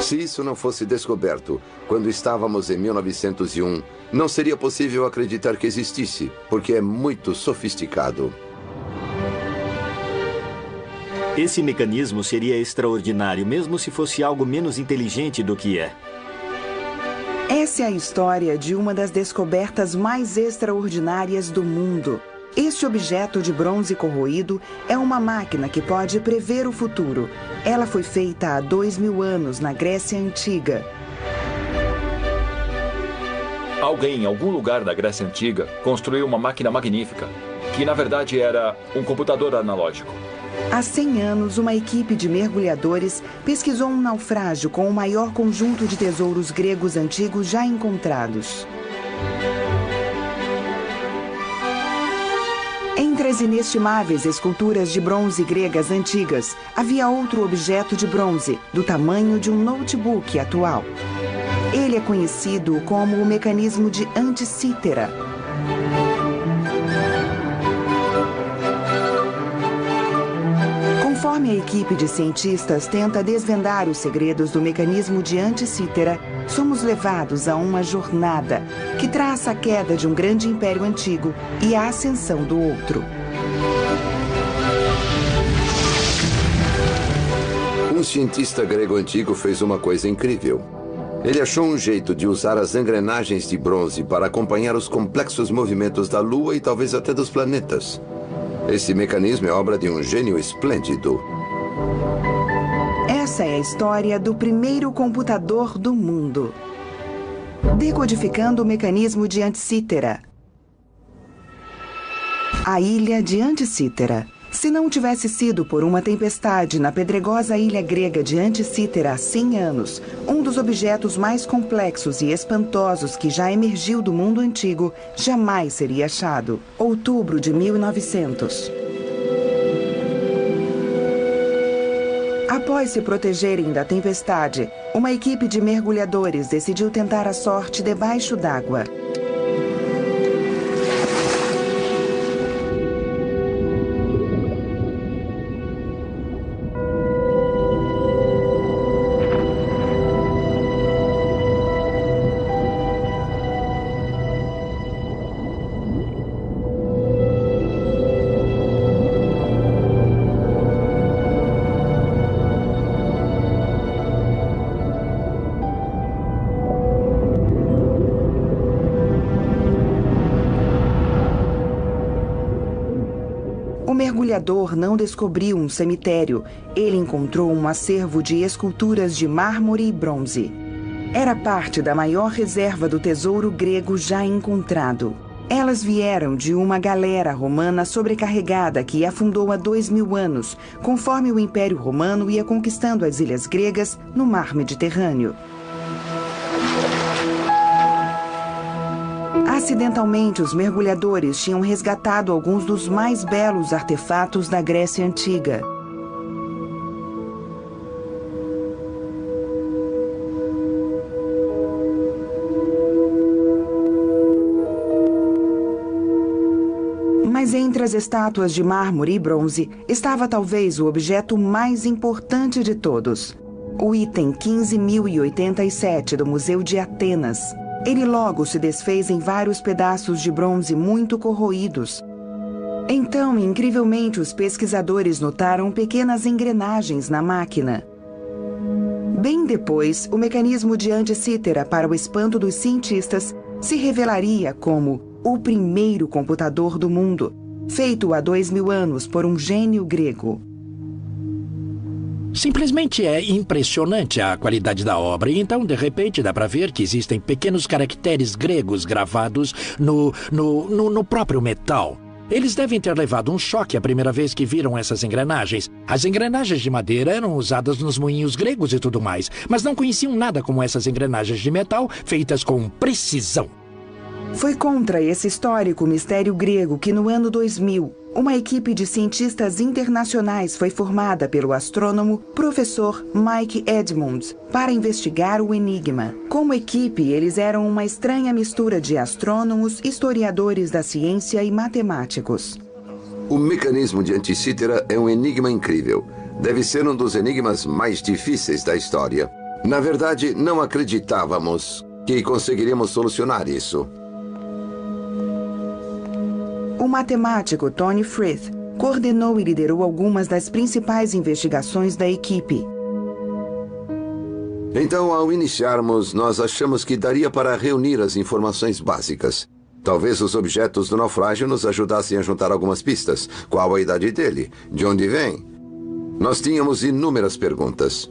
Se isso não fosse descoberto quando estávamos em 1901, não seria possível acreditar que existisse, porque é muito sofisticado. Esse mecanismo seria extraordinário, mesmo se fosse algo menos inteligente do que é. Essa é a história de uma das descobertas mais extraordinárias do mundo. Este objeto de bronze corroído é uma máquina que pode prever o futuro. Ela foi feita há 2000 anos na Grécia Antiga. Alguém em algum lugar da Grécia Antiga construiu uma máquina magnífica, que na verdade era um computador analógico. Há 100 anos, uma equipe de mergulhadores pesquisou um naufrágio com o maior conjunto de tesouros gregos antigos já encontrados. Entre as inestimáveis esculturas de bronze gregas antigas, havia outro objeto de bronze, do tamanho de um notebook atual. Ele é conhecido como o mecanismo de Anticítera. Conforme a equipe de cientistas tenta desvendar os segredos do mecanismo de Anticítera, somos levados a uma jornada que traça a queda de um grande império antigo e a ascensão do outro. Um cientista grego antigo fez uma coisa incrível. Ele achou um jeito de usar as engrenagens de bronze para acompanhar os complexos movimentos da Lua e talvez até dos planetas. Esse mecanismo é obra de um gênio esplêndido. Essa é a história do primeiro computador do mundo. Decodificando o mecanismo de Anticítera. A ilha de Anticítera. Se não tivesse sido por uma tempestade na pedregosa ilha grega de Anticítera há 100 anos, um dos objetos mais complexos e espantosos que já emergiu do mundo antigo jamais seria achado. Outubro de 1900. Após se protegerem da tempestade, uma equipe de mergulhadores decidiu tentar a sorte debaixo d'água. O mergulhador não descobriu um cemitério. Ele encontrou um acervo de esculturas de mármore e bronze. Era parte da maior reserva do tesouro grego já encontrado. Elas vieram de uma galera romana sobrecarregada que afundou há 2000 anos, conforme o Império Romano ia conquistando as ilhas gregas no mar Mediterrâneo. Acidentalmente, os mergulhadores tinham resgatado alguns dos mais belos artefatos da Grécia Antiga. Mas entre as estátuas de mármore e bronze estava talvez o objeto mais importante de todos. O item 15.087 do Museu de Atenas. Ele logo se desfez em vários pedaços de bronze muito corroídos. Então, incrivelmente, os pesquisadores notaram pequenas engrenagens na máquina. Bem depois, o mecanismo de Anticítera, para o espanto dos cientistas, se revelaria como o primeiro computador do mundo, feito há 2000 anos por um gênio grego. Simplesmente é impressionante a qualidade da obra. E então, de repente, dá para ver que existem pequenos caracteres gregos gravados no próprio metal. Eles devem ter levado um choque a primeira vez que viram essas engrenagens. As engrenagens de madeira eram usadas nos moinhos gregos e tudo mais, mas não conheciam nada como essas engrenagens de metal feitas com precisão. Foi contra esse histórico mistério grego que, no ano 2000, uma equipe de cientistas internacionais foi formada pelo astrônomo professor Mike Edmonds para investigar o enigma. Como equipe, eles eram uma estranha mistura de astrônomos, historiadores da ciência e matemáticos. O mecanismo de Anticítera é um enigma incrível. Deve ser um dos enigmas mais difíceis da história. Na verdade, não acreditávamos que conseguiríamos solucionar isso. O matemático Tony Frith coordenou e liderou algumas das principais investigações da equipe. Então, ao iniciarmos, nós achamos que daria para reunir as informações básicas. Talvez os objetos do naufrágio nos ajudassem a juntar algumas pistas. Qual a idade dele? De onde vem? Nós tínhamos inúmeras perguntas.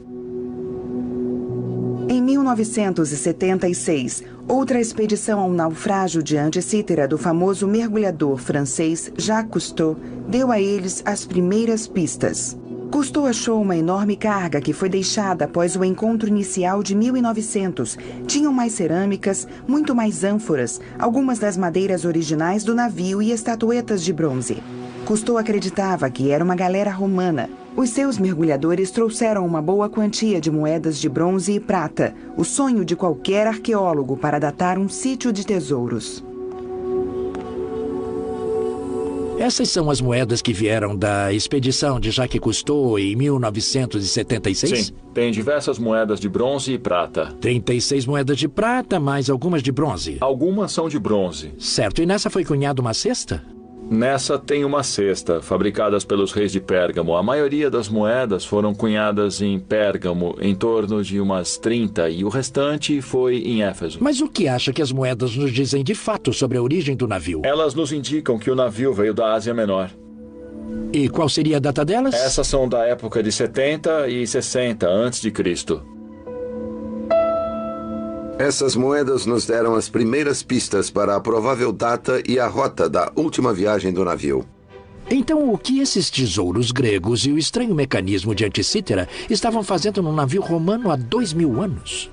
Em 1976, outra expedição ao naufrágio de Anticítera do famoso mergulhador francês Jacques Cousteau deu a eles as primeiras pistas. Cousteau achou uma enorme carga que foi deixada após o encontro inicial de 1900. Tinham mais cerâmicas, muito mais ânforas, algumas das madeiras originais do navio e estatuetas de bronze. Cousteau acreditava que era uma galera romana. Os seus mergulhadores trouxeram uma boa quantia de moedas de bronze e prata, o sonho de qualquer arqueólogo para datar um sítio de tesouros. Essas são as moedas que vieram da expedição de Jacques Cousteau em 1976? Sim, tem diversas moedas de bronze e prata. 36 moedas de prata, mais algumas de bronze. Algumas são de bronze. Certo, e nessa foi cunhada uma cesta? Nessa tem uma cesta, fabricadas pelos reis de Pérgamo. A maioria das moedas foram cunhadas em Pérgamo, em torno de umas 30, e o restante foi em Éfeso. Mas o que acha que as moedas nos dizem de fato sobre a origem do navio? Elas nos indicam que o navio veio da Ásia Menor. E qual seria a data delas? Essas são da época de 70 e 60 a.C. Essas moedas nos deram as primeiras pistas para a provável data e a rota da última viagem do navio. Então, o que esses tesouros gregos e o estranho mecanismo de Anticítera estavam fazendo num navio romano há 2000 anos?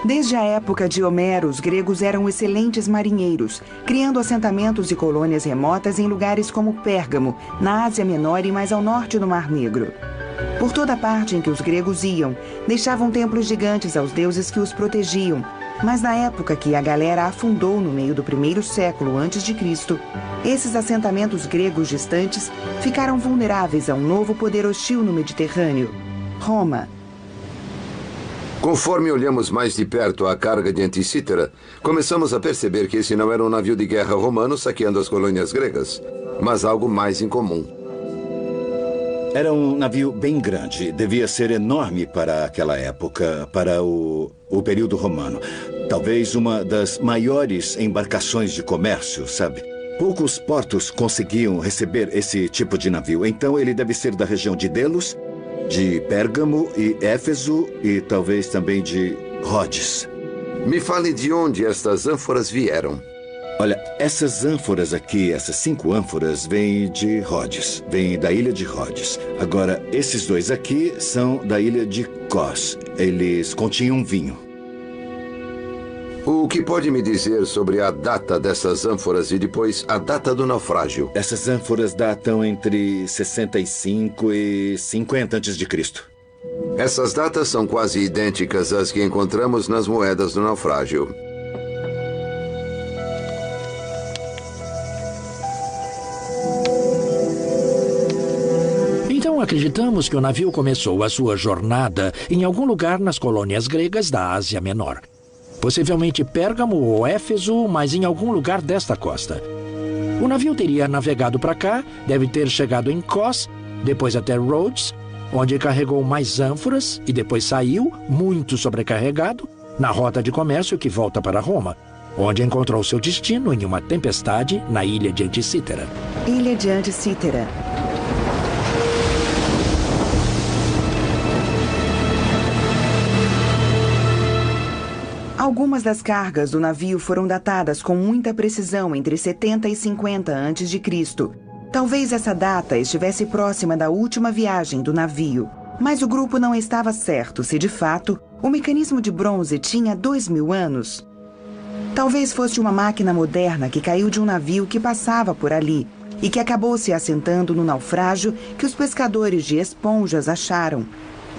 Desde a época de Homero, os gregos eram excelentes marinheiros, criando assentamentos e colônias remotas em lugares como Pérgamo, na Ásia Menor e mais ao norte do Mar Negro. Por toda parte em que os gregos iam, deixavam templos gigantes aos deuses que os protegiam. Mas na época que a galera afundou no meio do 1º século a.C., esses assentamentos gregos distantes ficaram vulneráveis a um novo poder hostil no Mediterrâneo: Roma. Conforme olhamos mais de perto a carga de Anticítera, começamos a perceber que esse não era um navio de guerra romano saqueando as colônias gregas, mas algo mais incomum. Era um navio bem grande. Devia ser enorme para aquela época, para o período romano. Talvez uma das maiores embarcações de comércio, sabe? Poucos portos conseguiam receber esse tipo de navio. Então ele deve ser da região de Delos, de Pérgamo e Éfeso e talvez também de Rhodes. Me fale de onde estas ânforas vieram. Olha, essas ânforas aqui, essas 5 ânforas, vêm de Rhodes. Vêm da ilha de Rhodes. Agora, esses 2 aqui são da ilha de Kos. Eles continham vinho. O que pode me dizer sobre a data dessas ânforas e depois a data do naufrágio? Essas ânforas datam entre 65 e 50 a.C. Essas datas são quase idênticas às que encontramos nas moedas do naufrágio. Acreditamos que o navio começou a sua jornada em algum lugar nas colônias gregas da Ásia Menor. Possivelmente Pérgamo ou Éfeso, mas em algum lugar desta costa. O navio teria navegado para cá, deve ter chegado em Kos, depois até Rhodes, onde carregou mais ânforas e depois saiu, muito sobrecarregado, na rota de comércio que volta para Roma, onde encontrou seu destino em uma tempestade na ilha de Anticítera. Ilha de Anticítera. Algumas das cargas do navio foram datadas com muita precisão entre 70 e 50 a.C. Talvez essa data estivesse próxima da última viagem do navio. Mas o grupo não estava certo se, de fato, o mecanismo de bronze tinha 2000 anos. Talvez fosse uma máquina moderna que caiu de um navio que passava por ali e que acabou se assentando no naufrágio que os pescadores de esponjas acharam.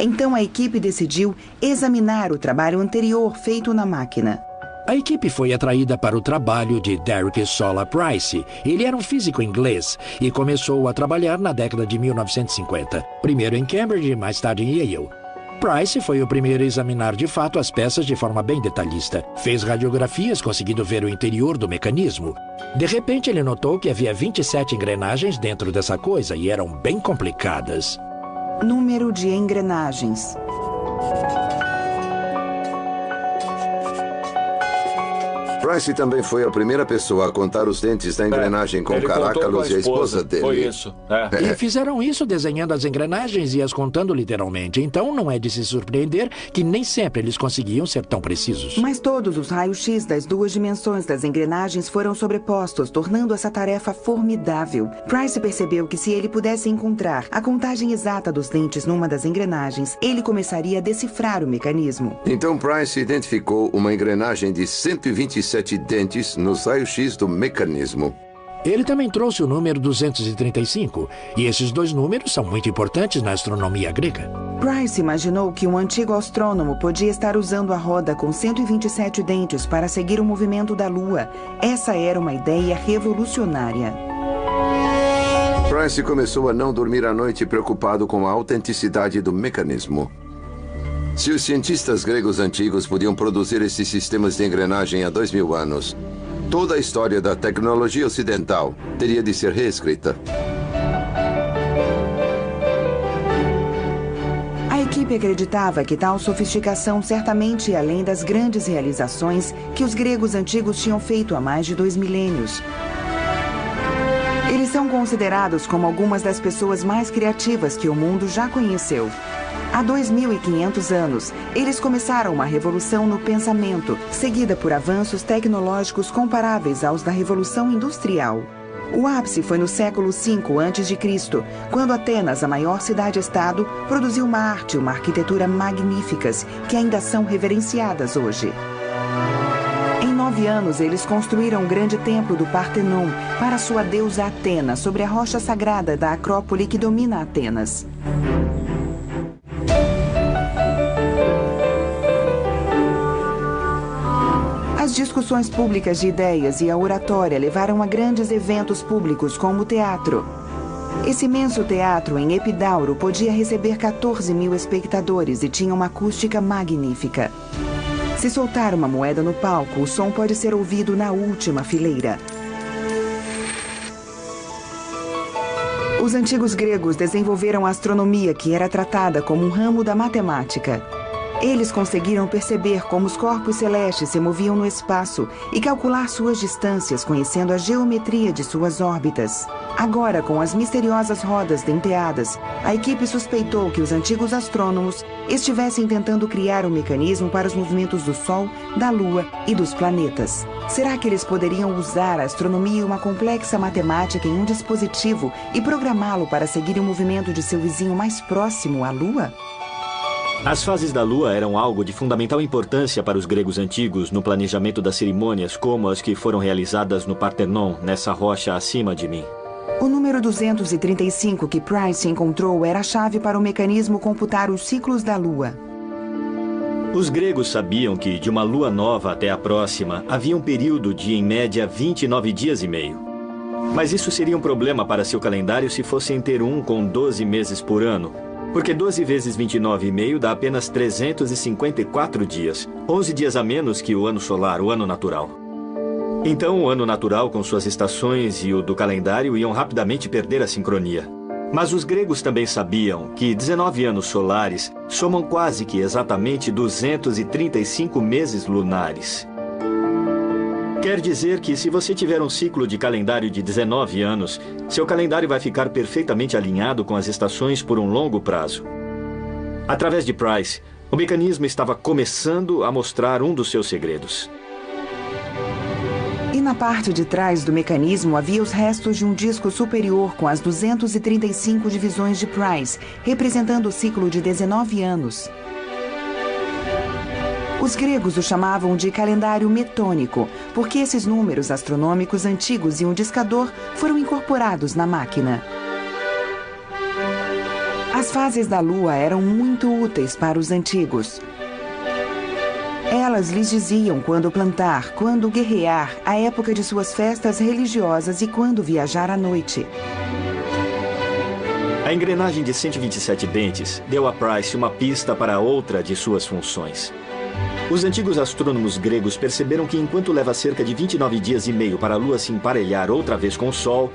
Então a equipe decidiu examinar o trabalho anterior feito na máquina. A equipe foi atraída para o trabalho de Derek Sola Price. Ele era um físico inglês e começou a trabalhar na década de 1950. Primeiro em Cambridge e mais tarde em Yale. Price foi o primeiro a examinar de fato as peças de forma bem detalhista. Fez radiografias, conseguindo ver o interior do mecanismo. De repente, ele notou que havia 27 engrenagens dentro dessa coisa e eram bem complicadas. Número de engrenagens. Price também foi a primeira pessoa a contar os dentes da engrenagem com Caracalos e a esposa dele. Foi isso. E fizeram isso desenhando as engrenagens e as contando literalmente. Então não é de se surpreender que nem sempre eles conseguiam ser tão precisos. Mas todos os raios-x das duas dimensões das engrenagens foram sobrepostos, tornando essa tarefa formidável. Price percebeu que se ele pudesse encontrar a contagem exata dos dentes numa das engrenagens, ele começaria a decifrar o mecanismo. Então Price identificou uma engrenagem de 127 dentes nos raios-x do mecanismo. Ele também trouxe o número 235, e esses dois números são muito importantes na astronomia grega. Price imaginou que um antigo astrônomo podia estar usando a roda com 127 dentes para seguir o movimento da Lua. Essa era uma ideia revolucionária. Price começou a não dormir à noite preocupado com a autenticidade do mecanismo. Se os cientistas gregos antigos podiam produzir esses sistemas de engrenagem há 2000 anos, toda a história da tecnologia ocidental teria de ser reescrita. A equipe acreditava que tal sofisticação certamente ia além das grandes realizações que os gregos antigos tinham feito há mais de 2 milênios. Eles são considerados como algumas das pessoas mais criativas que o mundo já conheceu. Há 2.500 anos, eles começaram uma revolução no pensamento, seguida por avanços tecnológicos comparáveis aos da Revolução Industrial. O ápice foi no século V a.C., quando Atenas, a maior cidade-estado, produziu uma arte e uma arquitetura magníficas, que ainda são reverenciadas hoje. Em 9 anos, eles construíram um grande templo do Partenon para sua deusa Atena, sobre a rocha sagrada da Acrópole que domina Atenas. As discussões públicas de ideias e a oratória levaram a grandes eventos públicos, como o teatro. Esse imenso teatro em Epidauro podia receber 14.000 espectadores e tinha uma acústica magnífica. Se soltar uma moeda no palco, o som pode ser ouvido na última fileira. Os antigos gregos desenvolveram a astronomia, que era tratada como um ramo da matemática. Eles conseguiram perceber como os corpos celestes se moviam no espaço e calcular suas distâncias, conhecendo a geometria de suas órbitas. Agora, com as misteriosas rodas denteadas, a equipe suspeitou que os antigos astrônomos estivessem tentando criar um mecanismo para os movimentos do Sol, da Lua e dos planetas. Será que eles poderiam usar a astronomia e uma complexa matemática em um dispositivo e programá-lo para seguir o movimento de seu vizinho mais próximo, a Lua? As fases da Lua eram algo de fundamental importância para os gregos antigos no planejamento das cerimônias, como as que foram realizadas no Partenon, nessa rocha acima de mim. O número 235 que Price encontrou era a chave para o mecanismo computar os ciclos da Lua. Os gregos sabiam que, de uma lua nova até a próxima, havia um período de, em média, 29 dias e meio. Mas isso seria um problema para seu calendário se fossem ter um com 12 meses por ano, porque 12 vezes 29,5 dá apenas 354 dias, 11 dias a menos que o ano solar, o ano natural. Então, o ano natural, com suas estações, e o do calendário iam rapidamente perder a sincronia. Mas os gregos também sabiam que 19 anos solares somam quase que exatamente 235 meses lunares. Quer dizer que se você tiver um ciclo de calendário de 19 anos, seu calendário vai ficar perfeitamente alinhado com as estações por um longo prazo. Através de Price, o mecanismo estava começando a mostrar um dos seus segredos. E na parte de trás do mecanismo havia os restos de um disco superior com as 235 divisões de Price, representando o ciclo de 19 anos. Os gregos o chamavam de calendário metônico, porque esses números astronômicos antigos e um discador foram incorporados na máquina. As fases da Lua eram muito úteis para os antigos. Elas lhes diziam quando plantar, quando guerrear, a época de suas festas religiosas e quando viajar à noite. A A engrenagem de 127 dentes deu a Price uma pista para outra de suas funções. Os antigos astrônomos gregos perceberam que enquanto leva cerca de 29 dias e meio para a Lua se emparelhar outra vez com o Sol,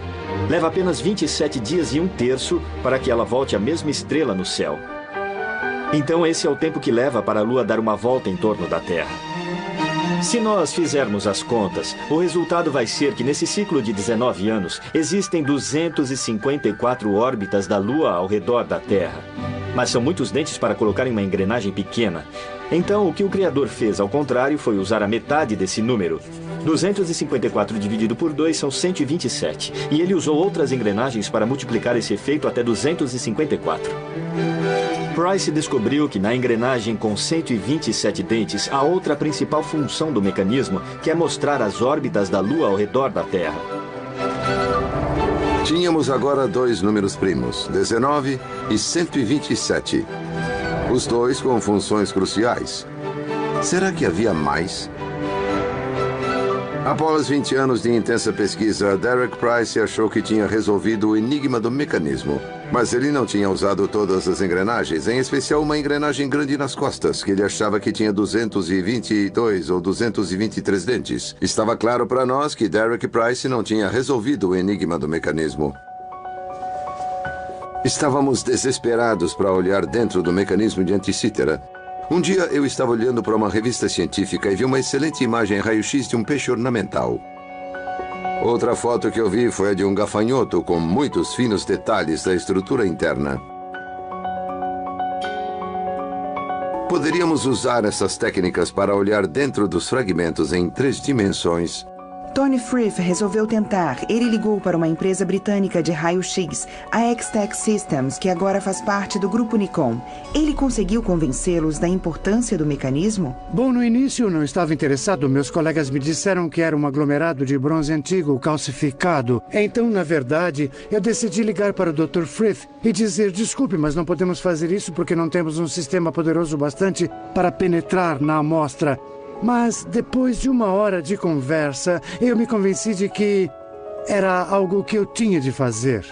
leva apenas 27 dias e 1/3 para que ela volte à mesma estrela no céu. Então esse é o tempo que leva para a Lua dar uma volta em torno da Terra. Se nós fizermos as contas, o resultado vai ser que nesse ciclo de 19 anos existem 254 órbitas da Lua ao redor da Terra. Mas são muitos dentes para colocar em uma engrenagem pequena. Então, o que o Criador fez, ao contrário, foi usar a metade desse número. 254 dividido por 2 são 127. E ele usou outras engrenagens para multiplicar esse efeito até 254. Price descobriu que na engrenagem com 127 dentes, há outra principal função do mecanismo, que é mostrar as órbitas da Lua ao redor da Terra. Tínhamos agora dois números primos, 19 e 127. Os dois com funções cruciais. Será que havia mais? Após 20 anos de intensa pesquisa, Derek Price achou que tinha resolvido o enigma do mecanismo. Mas ele não tinha usado todas as engrenagens, em especial uma engrenagem grande nas costas, que ele achava que tinha 222 ou 223 dentes. Estava claro para nós que Derek Price não tinha resolvido o enigma do mecanismo. Estávamos desesperados para olhar dentro do mecanismo de Anticítera. Um dia eu estava olhando para uma revista científica e vi uma excelente imagem raio-x de um peixe ornamental. Outra foto que eu vi foi a de um gafanhoto com muitos finos detalhes da estrutura interna. Poderíamos usar essas técnicas para olhar dentro dos fragmentos em 3 dimensões. Tony Frith resolveu tentar. Ele ligou para uma empresa britânica de raio-x, a X-Tech Systems, que agora faz parte do grupo Nikon. Ele conseguiu convencê-los da importância do mecanismo? Bom, no início eu não estava interessado. Meus colegas me disseram que era um aglomerado de bronze antigo calcificado. Então, na verdade, eu decidi ligar para o Dr. Frith e dizer: desculpe, mas não podemos fazer isso porque não temos um sistema poderoso bastante para penetrar na amostra. Mas, depois de 1 hora de conversa, eu me convenci de que era algo que eu tinha de fazer.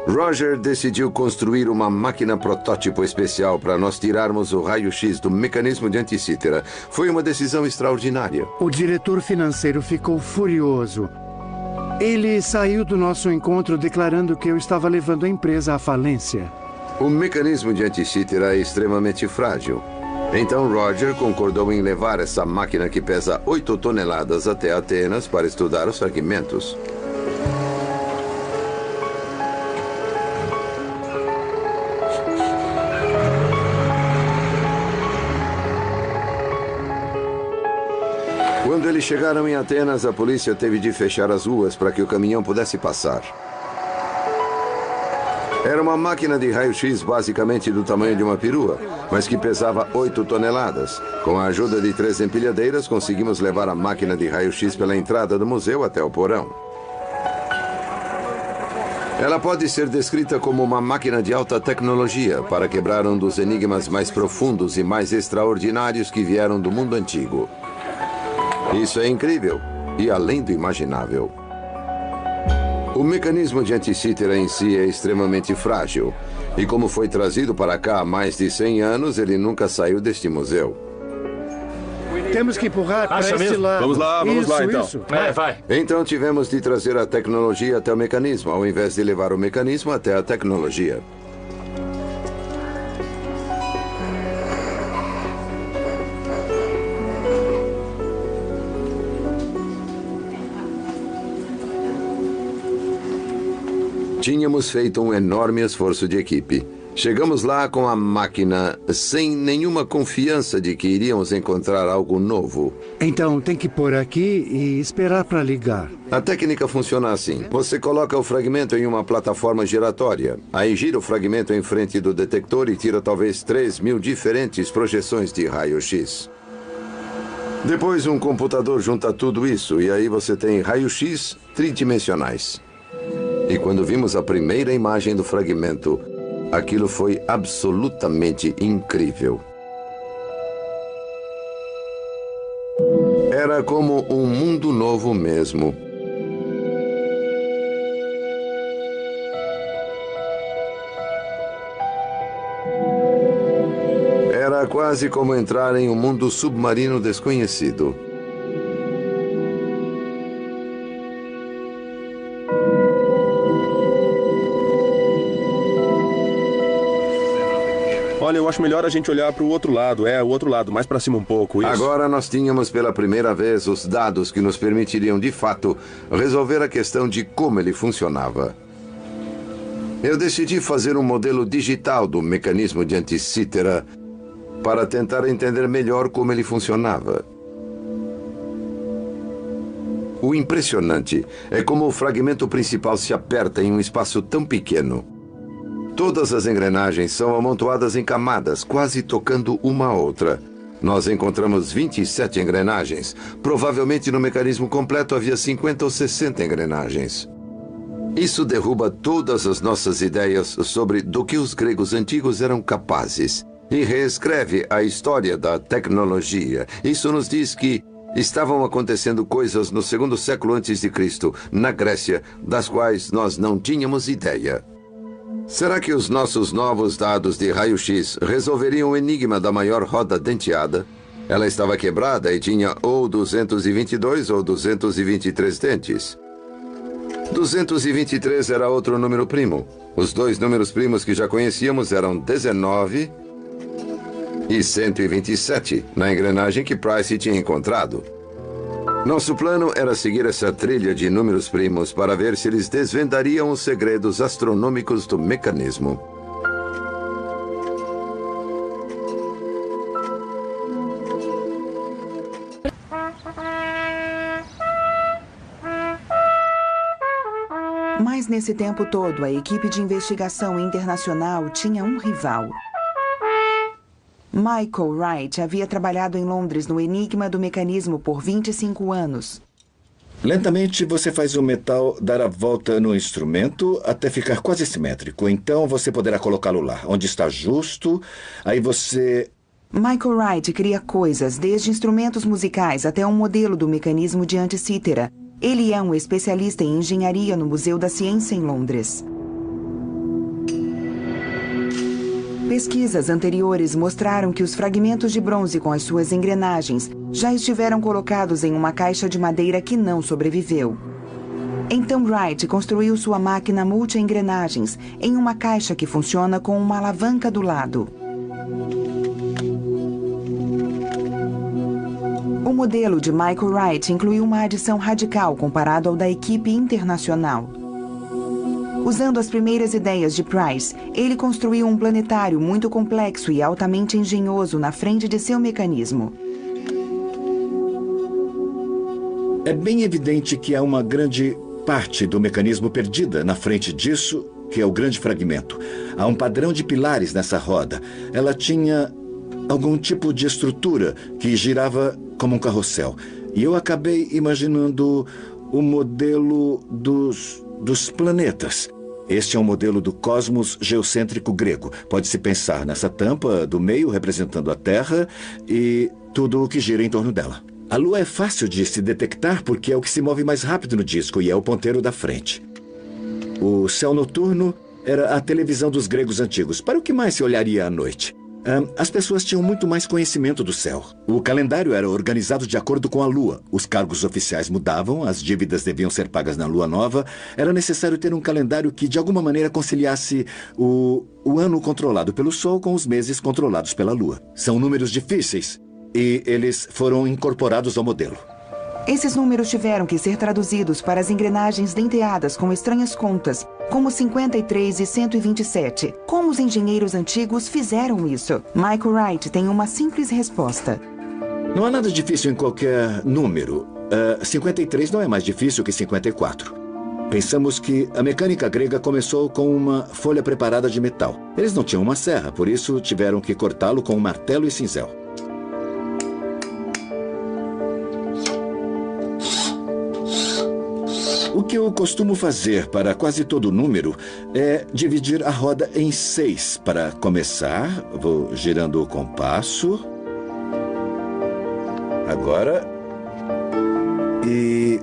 Roger decidiu construir uma máquina protótipo especial para nós tirarmos o raio-x do mecanismo de Anticítera. Foi uma decisão extraordinária. O diretor financeiro ficou furioso. Ele saiu do nosso encontro declarando que eu estava levando a empresa à falência. O mecanismo de Anticítera é extremamente frágil. Então Roger concordou em levar essa máquina que pesa 8 toneladas até Atenas para estudar os fragmentos. Quando eles chegaram em Atenas, a polícia teve de fechar as ruas para que o caminhão pudesse passar. Era uma máquina de raio-x basicamente do tamanho de uma perua, mas que pesava 8 toneladas. Com a ajuda de 3 empilhadeiras, conseguimos levar a máquina de raio-x pela entrada do museu até o porão. Ela pode ser descrita como uma máquina de alta tecnologia para quebrar um dos enigmas mais profundos e mais extraordinários que vieram do mundo antigo. Isso é incrível e além do imaginável. O mecanismo de Anticítera em si é extremamente frágil. E como foi trazido para cá há mais de 100 anos, ele nunca saiu deste museu. Temos que empurrar para esse lado. Vamos lá então. Isso. Vai. Então tivemos de trazer a tecnologia até o mecanismo, ao invés de levar o mecanismo até a tecnologia. Tínhamos feito um enorme esforço de equipe. Chegamos lá com a máquina sem nenhuma confiança de que iríamos encontrar algo novo. Então tem que pôr aqui e esperar para ligar. A técnica funciona assim. Você coloca o fragmento em uma plataforma giratória. Aí gira o fragmento em frente do detector e tira talvez 3.000 diferentes projeções de raio-x. Depois um computador junta tudo isso e aí você tem raio-x tridimensionais. E quando vimos a primeira imagem do fragmento, aquilo foi absolutamente incrível. Era como um mundo novo mesmo. Era quase como entrar em um mundo submarino desconhecido. Olha, eu acho melhor a gente olhar para o outro lado. O outro lado, mais para cima um pouco. Isso. Agora nós tínhamos pela primeira vez os dados que nos permitiriam, de fato, resolver a questão de como ele funcionava. Eu decidi fazer um modelo digital do mecanismo de anticítera para tentar entender melhor como ele funcionava. O impressionante é como o fragmento principal se aperta em um espaço tão pequeno. Todas as engrenagens são amontoadas em camadas, quase tocando uma a outra. Nós encontramos 27 engrenagens. Provavelmente no mecanismo completo havia 50 ou 60 engrenagens. Isso derruba todas as nossas ideias sobre do que os gregos antigos eram capazes e reescreve a história da tecnologia. Isso nos diz que estavam acontecendo coisas no 2º século a.C., na Grécia, das quais nós não tínhamos ideia. Será que os nossos novos dados de raio-x resolveriam o enigma da maior roda denteada? Ela estava quebrada e tinha ou 222 ou 223 dentes. 223 era outro número primo. Os dois números primos que já conhecíamos eram 19 e 127, na engrenagem que Price tinha encontrado. Nosso plano era seguir essa trilha de números primos para ver se eles desvendariam os segredos astronômicos do mecanismo. Mas nesse tempo todo, a equipe de investigação internacional tinha um rival. Michael Wright havia trabalhado em Londres no enigma do mecanismo por 25 anos. Lentamente, você faz o metal dar a volta no instrumento até ficar quase simétrico. Então, você poderá colocá-lo lá, onde está justo. Aí você... Michael Wright cria coisas, desde instrumentos musicais até um modelo do mecanismo de anticítera. Ele é um especialista em engenharia no Museu da Ciência em Londres. Pesquisas anteriores mostraram que os fragmentos de bronze com as suas engrenagens já estiveram colocados em uma caixa de madeira que não sobreviveu. Então Wright construiu sua máquina multi-engrenagens em uma caixa que funciona com uma alavanca do lado. O modelo de Michael Wright incluiu uma adição radical comparado ao da equipe internacional. Usando as primeiras ideias de Price, ele construiu um planetário muito complexo e altamente engenhoso na frente de seu mecanismo. É bem evidente que há uma grande parte do mecanismo perdida na frente disso, que é o grande fragmento. Há um padrão de pilares nessa roda. Ela tinha algum tipo de estrutura que girava como um carrossel. E eu acabei imaginando o modelo dos planetas. Este é um modelo do cosmos geocêntrico grego. Pode-se pensar nessa tampa do meio representando a Terra e tudo o que gira em torno dela. A Lua é fácil de se detectar porque é o que se move mais rápido no disco e é o ponteiro da frente. O céu noturno era a televisão dos gregos antigos. Para o que mais se olharia à noite? As pessoas tinham muito mais conhecimento do céu. O calendário era organizado de acordo com a lua. Os cargos oficiais mudavam, as dívidas deviam ser pagas na lua nova. Era necessário ter um calendário que, de alguma maneira, conciliasse o ano controlado pelo sol com os meses controlados pela lua. São números difíceis e eles foram incorporados ao modelo. Esses números tiveram que ser traduzidos para as engrenagens denteadas com estranhas contas, como 53 e 127. Como os engenheiros antigos fizeram isso? Michael Wright tem uma simples resposta. Não há nada difícil em qualquer número. 53 não é mais difícil que 54. Pensamos que a mecânica grega começou com uma folha preparada de metal. Eles não tinham uma serra, por isso tiveram que cortá-lo com um martelo e cinzel. O que eu costumo fazer para quase todo número é dividir a roda em 6. Para começar, vou girando o compasso. Agora. E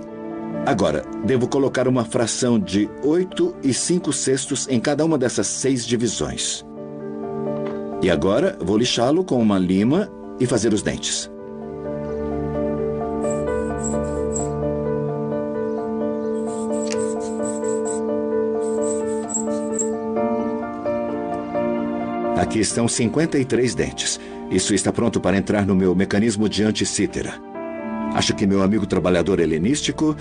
agora, devo colocar uma fração de 8 e 5 sextos em cada uma dessas 6 divisões. E agora vou lixá-lo com uma lima e fazer os dentes. Aqui estão 53 dentes. Isso está pronto para entrar no meu mecanismo de anti-cítera. Acho que meu amigo trabalhador helenístico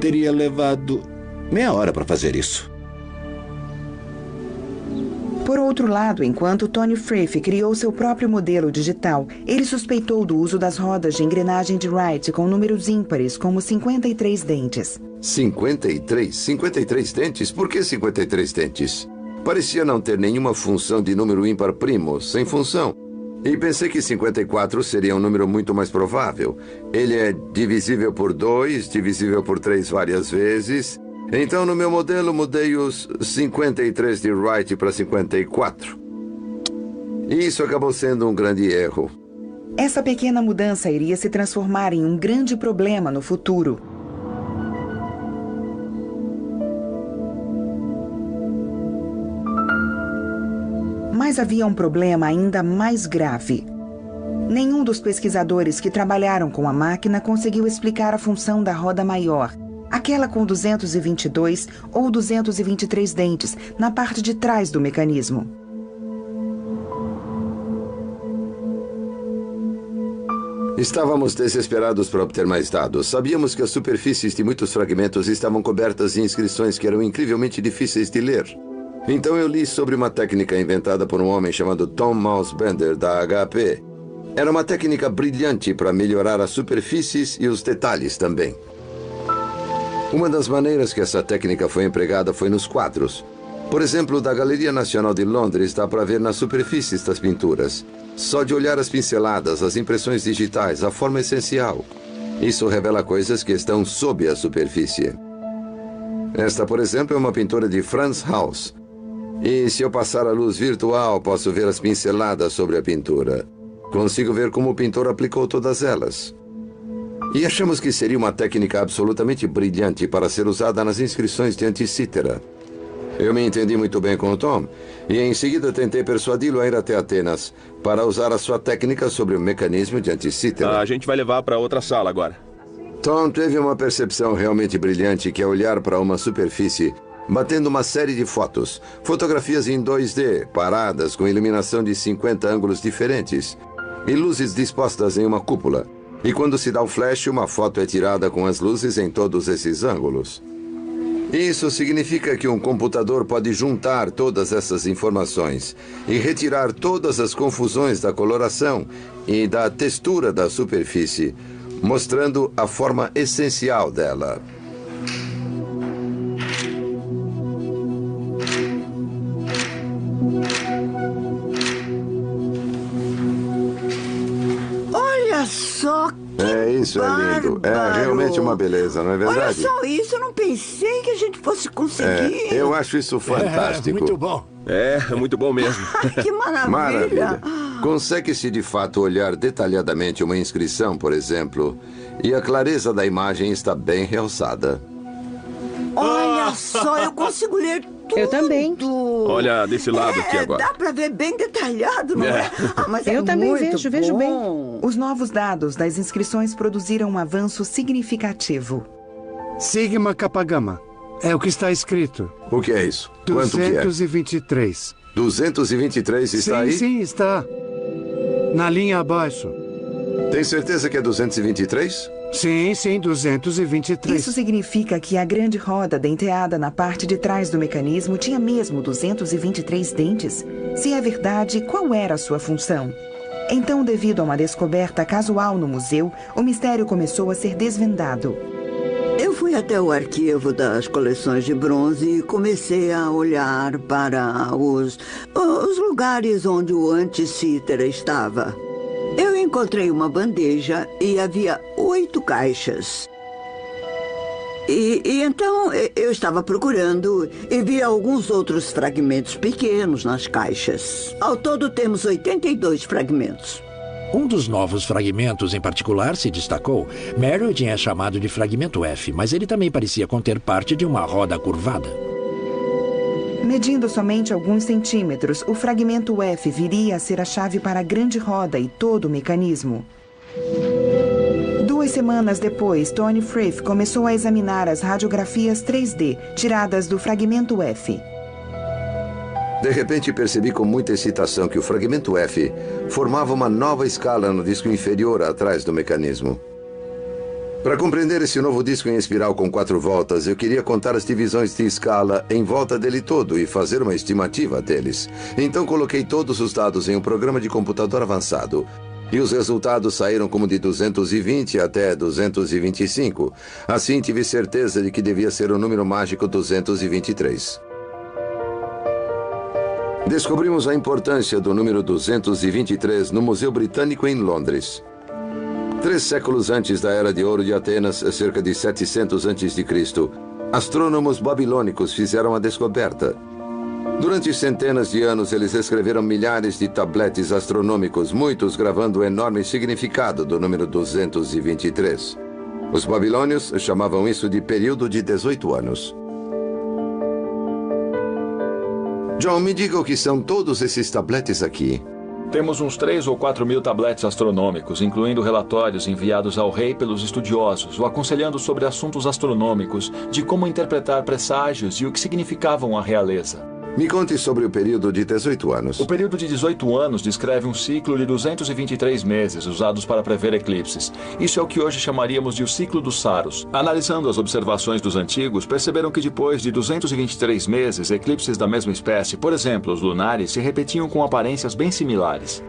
teria levado meia hora para fazer isso. Por outro lado, enquanto Tony Frith criou seu próprio modelo digital, ele suspeitou do uso das rodas de engrenagem de Wright com números ímpares, como 53 dentes. 53? 53 dentes? Por que 53 dentes? Parecia não ter nenhuma função de número ímpar primo, sem função. E pensei que 54 seria um número muito mais provável. Ele é divisível por 2, divisível por 3 várias vezes. Então, no meu modelo, mudei os 53 de Wright para 54. E isso acabou sendo um grande erro. Essa pequena mudança iria se transformar em um grande problema no futuro. Mas havia um problema ainda mais grave. Nenhum dos pesquisadores que trabalharam com a máquina conseguiu explicar a função da roda maior, aquela com 222 ou 223 dentes, na parte de trás do mecanismo. Estávamos desesperados para obter mais dados. Sabíamos que as superfícies de muitos fragmentos estavam cobertas de inscrições que eram incrivelmente difíceis de ler. Então eu li sobre uma técnica inventada por um homem chamado Tom Mouse-Bender, da HP. Era uma técnica brilhante para melhorar as superfícies e os detalhes também. Uma das maneiras que essa técnica foi empregada foi nos quadros. Por exemplo, da Galeria Nacional de Londres dá para ver nas superfícies das pinturas. Só de olhar as pinceladas, as impressões digitais, a forma essencial. Isso revela coisas que estão sob a superfície. Esta, por exemplo, é uma pintura de Frans Hals. E se eu passar a luz virtual, posso ver as pinceladas sobre a pintura. Consigo ver como o pintor aplicou todas elas. E achamos que seria uma técnica absolutamente brilhante para ser usada nas inscrições de anti-cítera. Eu me entendi muito bem com o Tom, e em seguida tentei persuadi-lo a ir até Atenas para usar a sua técnica sobre o mecanismo de anti-cítera. A gente vai levar para outra sala agora. Tom teve uma percepção realmente brilhante, que é olhar para uma superfície batendo uma série de fotos. Fotografias em 2D, paradas, com iluminação de 50 ângulos diferentes. E luzes dispostas em uma cúpula. E quando se dá o flash, uma foto é tirada com as luzes em todos esses ângulos. Isso significa que um computador pode juntar todas essas informações e retirar todas as confusões da coloração e da textura da superfície, mostrando a forma essencial dela. Olha só que Isso é lindo. É realmente uma beleza, não é verdade? Olha só isso, eu não pensei que a gente fosse conseguir. Eu acho isso fantástico. Muito bom. É muito bom mesmo. Que maravilha. Maravilha. Consegue-se de fato olhar detalhadamente uma inscrição, por exemplo, e a clareza da imagem está bem realçada. Olha só, eu consigo ler tudo. Eu também. Olha desse lado aqui agora. Dá pra ver bem detalhado, não é? Mas Eu também muito vejo bem. Os novos dados das inscrições produziram um avanço significativo. Sigma Kappa Gama. É o que está escrito. O que é isso? Quanto que é? 223. 223 está aí? Sim, está. Na linha abaixo. Tem certeza que é 223? Sim, 223. Isso significa que a grande roda denteada na parte de trás do mecanismo tinha mesmo 223 dentes? Se é verdade, qual era a sua função? Então, devido a uma descoberta casual no museu, o mistério começou a ser desvendado. Eu fui até o arquivo das coleções de bronze e comecei a olhar para os lugares onde o anti-cítera estava. Eu encontrei uma bandeja e havia 8 caixas. E então eu estava procurando e vi alguns outros fragmentos pequenos nas caixas. Ao todo temos 82 fragmentos. Um dos novos fragmentos em particular se destacou. Merrill tinha chamado de fragmento F, mas ele também parecia conter parte de uma roda curvada. Medindo somente alguns centímetros, o fragmento F viria a ser a chave para a grande roda e todo o mecanismo. 2 semanas depois, Tony Frith começou a examinar as radiografias 3D tiradas do fragmento F. De repente percebi com muita excitação que o fragmento F formava uma nova escala no disco inferior atrás do mecanismo. Para compreender esse novo disco em espiral com 4 voltas, eu queria contar as divisões de escala em volta dele todo e fazer uma estimativa deles. Então coloquei todos os dados em um programa de computador avançado. E os resultados saíram como de 220 até 225. Assim tive certeza de que devia ser o número mágico 223. Descobrimos a importância do número 223 no Museu Britânico em Londres. 3 séculos antes da Era de Ouro de Atenas, cerca de 700 a.C., astrônomos babilônicos fizeram a descoberta. Durante centenas de anos, eles escreveram milhares de tabletes astronômicos, muitos gravando o enorme significado do número 223. Os babilônios chamavam isso de período de 18 anos. John, me diga o que são todos esses tabletes aqui. Temos uns 3 ou 4 mil tabletes astronômicos, incluindo relatórios enviados ao rei pelos estudiosos, o aconselhando sobre assuntos astronômicos, de como interpretar presságios e o que significavam a realeza. Me conte sobre o período de 18 anos. O período de 18 anos descreve um ciclo de 223 meses usados para prever eclipses. Isso é o que hoje chamaríamos de o ciclo dos Saros. Analisando as observações dos antigos, perceberam que depois de 223 meses, eclipses da mesma espécie, por exemplo, os lunares, se repetiam com aparências bem similares.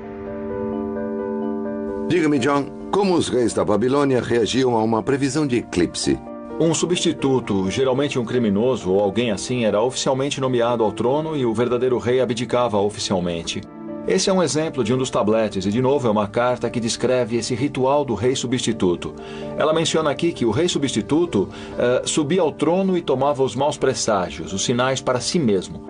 Diga-me, John, como os reis da Babilônia reagiam a uma previsão de eclipse? Um substituto, geralmente um criminoso ou alguém assim, era oficialmente nomeado ao trono e o verdadeiro rei abdicava oficialmente. Esse é um exemplo de um dos tabletes e, de novo, é uma carta que descreve esse ritual do rei substituto. Ela menciona aqui que o rei substituto subia ao trono e tomava os maus presságios, os sinais para si mesmo.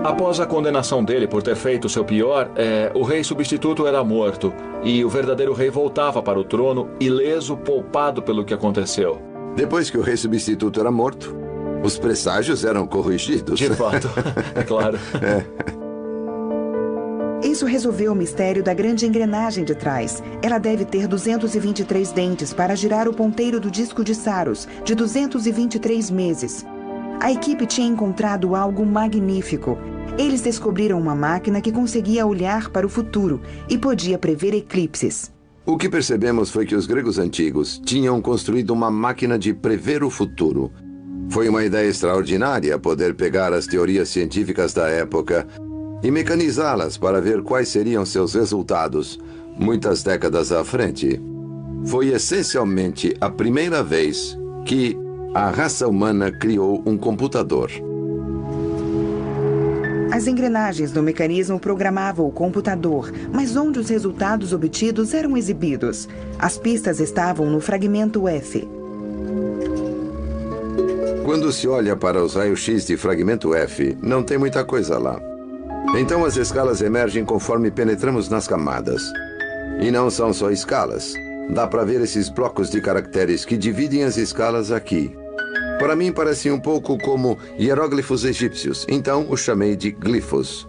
Após a condenação dele por ter feito seu pior, o rei substituto era morto e o verdadeiro rei voltava para o trono, ileso, poupado pelo que aconteceu. Depois que o rei substituto era morto, os presságios eram corrigidos. De fato, é claro. Isso resolveu o mistério da grande engrenagem de trás. Ela deve ter 223 dentes para girar o ponteiro do disco de Saros, de 223 meses. A equipe tinha encontrado algo magnífico. Eles descobriram uma máquina que conseguia olhar para o futuro e podia prever eclipses. O que percebemos foi que os gregos antigos tinham construído uma máquina de prever o futuro. Foi uma ideia extraordinária poder pegar as teorias científicas da época e mecanizá-las para ver quais seriam seus resultados muitas décadas à frente. Foi essencialmente a primeira vez que a raça humana criou um computador. As engrenagens do mecanismo programavam o computador, mas onde os resultados obtidos eram exibidos? As pistas estavam no fragmento F. Quando se olha para os raios-x de fragmento F, não tem muita coisa lá. Então as escalas emergem conforme penetramos nas camadas. E não são só escalas. Dá para ver esses blocos de caracteres que dividem as escalas aqui. Para mim parecem um pouco como hieróglifos egípcios, então os chamei de glifos.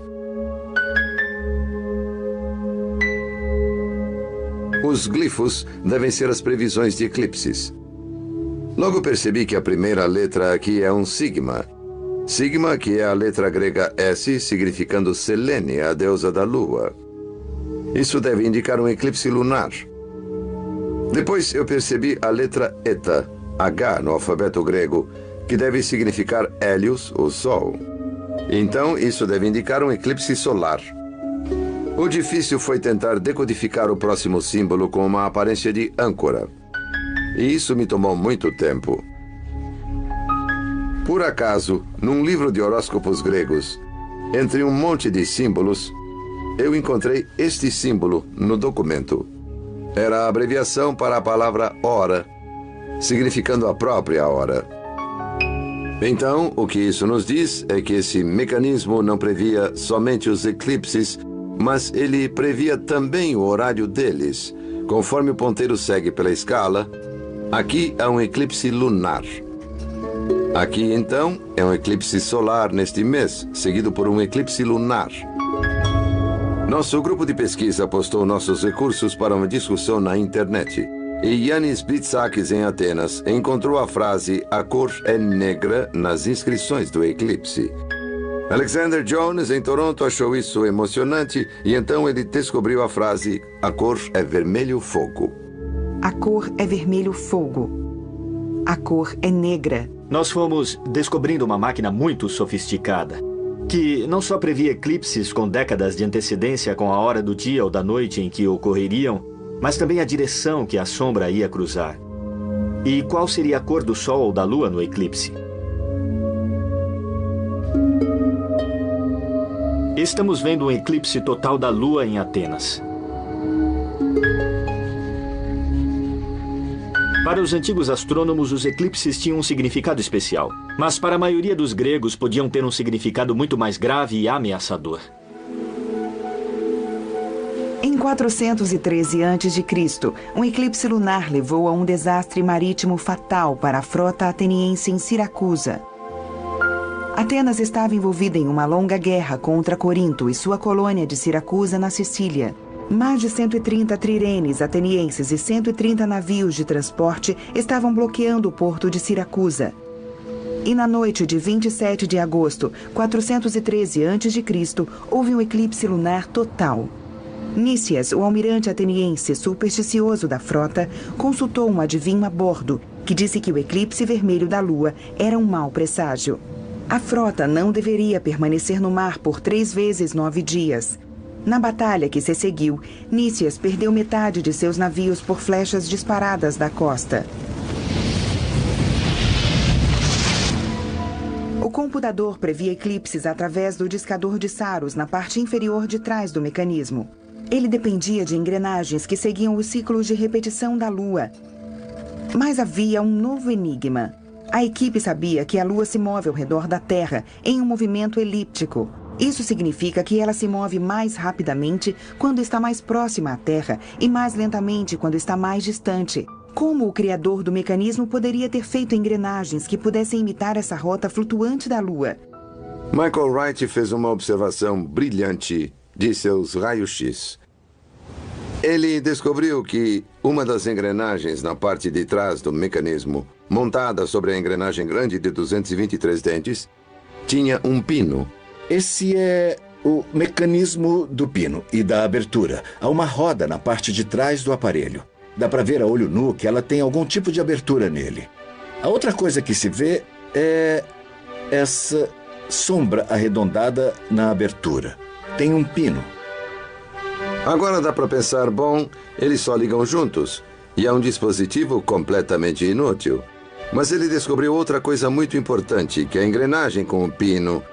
Os glifos devem ser as previsões de eclipses. Logo percebi que a primeira letra aqui é um sigma. Sigma, que é a letra grega S, significando Selene, a deusa da lua. Isso deve indicar um eclipse lunar. Depois eu percebi a letra Eta, H no alfabeto grego, que deve significar Hélios, o Sol. Então, isso deve indicar um eclipse solar. O difícil foi tentar decodificar o próximo símbolo com uma aparência de âncora. E isso me tomou muito tempo. Por acaso, num livro de horóscopos gregos, entre um monte de símbolos, eu encontrei este símbolo no documento. Era a abreviação para a palavra hora, significando a própria hora. Então, o que isso nos diz é que esse mecanismo não previa somente os eclipses, mas ele previa também o horário deles. Conforme o ponteiro segue pela escala, aqui há um eclipse lunar. Aqui, então, é um eclipse solar neste mês, seguido por um eclipse lunar. Nosso grupo de pesquisa apostou nossos recursos para uma discussão na internet. E Yanis Bitsakis, em Atenas, encontrou a frase "a cor é negra" nas inscrições do eclipse. Alexander Jones, em Toronto, achou isso emocionante e então ele descobriu a frase "a cor é vermelho fogo". A cor é vermelho fogo. A cor é negra. Nós fomos descobrindo uma máquina muito sofisticada, que não só previa eclipses com décadas de antecedência com a hora do dia ou da noite em que ocorreriam, mas também a direção que a sombra ia cruzar. E qual seria a cor do Sol ou da Lua no eclipse? Estamos vendo um eclipse total da Lua em Atenas. Para os antigos astrônomos, os eclipses tinham um significado especial. Mas para a maioria dos gregos, podiam ter um significado muito mais grave e ameaçador. Em 413 a.C., um eclipse lunar levou a um desastre marítimo fatal para a frota ateniense em Siracusa. Atenas estava envolvida em uma longa guerra contra Corinto e sua colônia de Siracusa, na Sicília. Mais de 130 triremes atenienses e 130 navios de transporte estavam bloqueando o porto de Siracusa. E na noite de 27 de agosto, 413 a.C., houve um eclipse lunar total. Nícias, o almirante ateniense supersticioso da frota, consultou um adivinho a bordo, que disse que o eclipse vermelho da lua era um mau presságio. A frota não deveria permanecer no mar por 3 vezes 9 dias. Na batalha que se seguiu, Nícias perdeu metade de seus navios por flechas disparadas da costa. O computador previa eclipses através do discador de Saros na parte inferior de trás do mecanismo. Ele dependia de engrenagens que seguiam os ciclos de repetição da Lua. Mas havia um novo enigma. A equipe sabia que a Lua se move ao redor da Terra em um movimento elíptico. Isso significa que ela se move mais rapidamente quando está mais próxima à Terra e mais lentamente quando está mais distante. Como o criador do mecanismo poderia ter feito engrenagens que pudessem imitar essa rota flutuante da Lua? Michael Wright fez uma observação brilhante de seus raios-x. Ele descobriu que uma das engrenagens na parte de trás do mecanismo, montada sobre a engrenagem grande de 223 dentes, tinha um pino. Esse é o mecanismo do pino e da abertura. Há uma roda na parte de trás do aparelho. Dá para ver a olho nu que ela tem algum tipo de abertura nele. A outra coisa que se vê é essa sombra arredondada na abertura. Tem um pino. Agora dá para pensar, bom, eles só ligam juntos. E é um dispositivo completamente inútil. Mas ele descobriu outra coisa muito importante, que a engrenagem com o pino